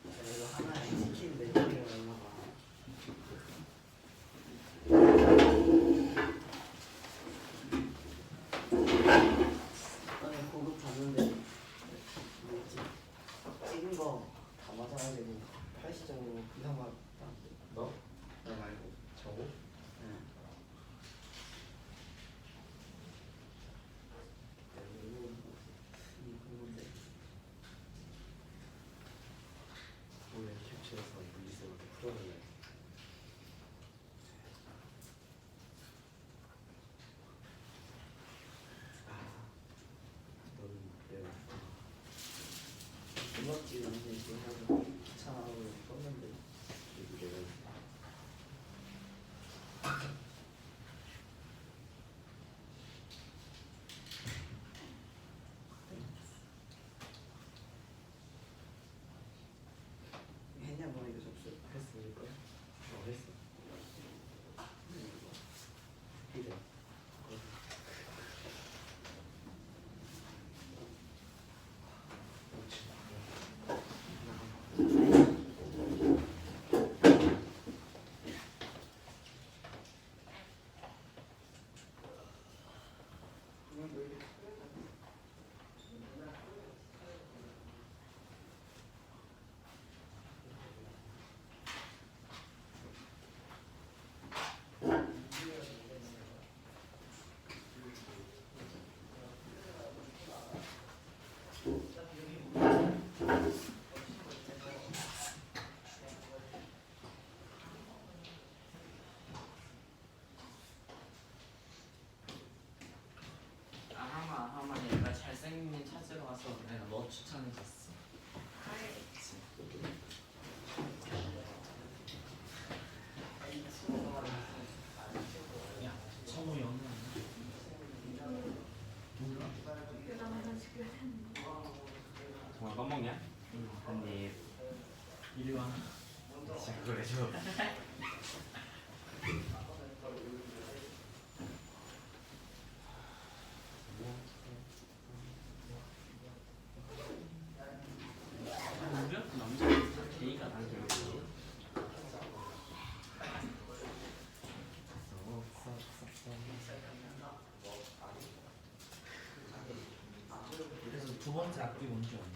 이거 하나에 치킨 4개가 얼마가? 아니 고급 봤는데 뭐지? 찍은 거 다 맞아가지고 80점으로 이상 맞다. 너? 나 말고 저거? 응. 이건데 원래 캡처해서 물리적으로 풀어내려. 너는 내가 이መስ지 는데 이거 하고 귀찮아하고 썼는데 이거 내가 했냐 뭐 이거 접수 했어 이거? 했어. 이래. 하마 얘가 잘생긴 애 찾으러 와서 내가 너 추천해줬어. 야, 성우 연애. 정말 껌먹냐? 근데 이리 와. 진짜 그걸 해줘. 우리 남자는 다 게이가 나한테 그래서 두 번째 악기 뭔지 알아?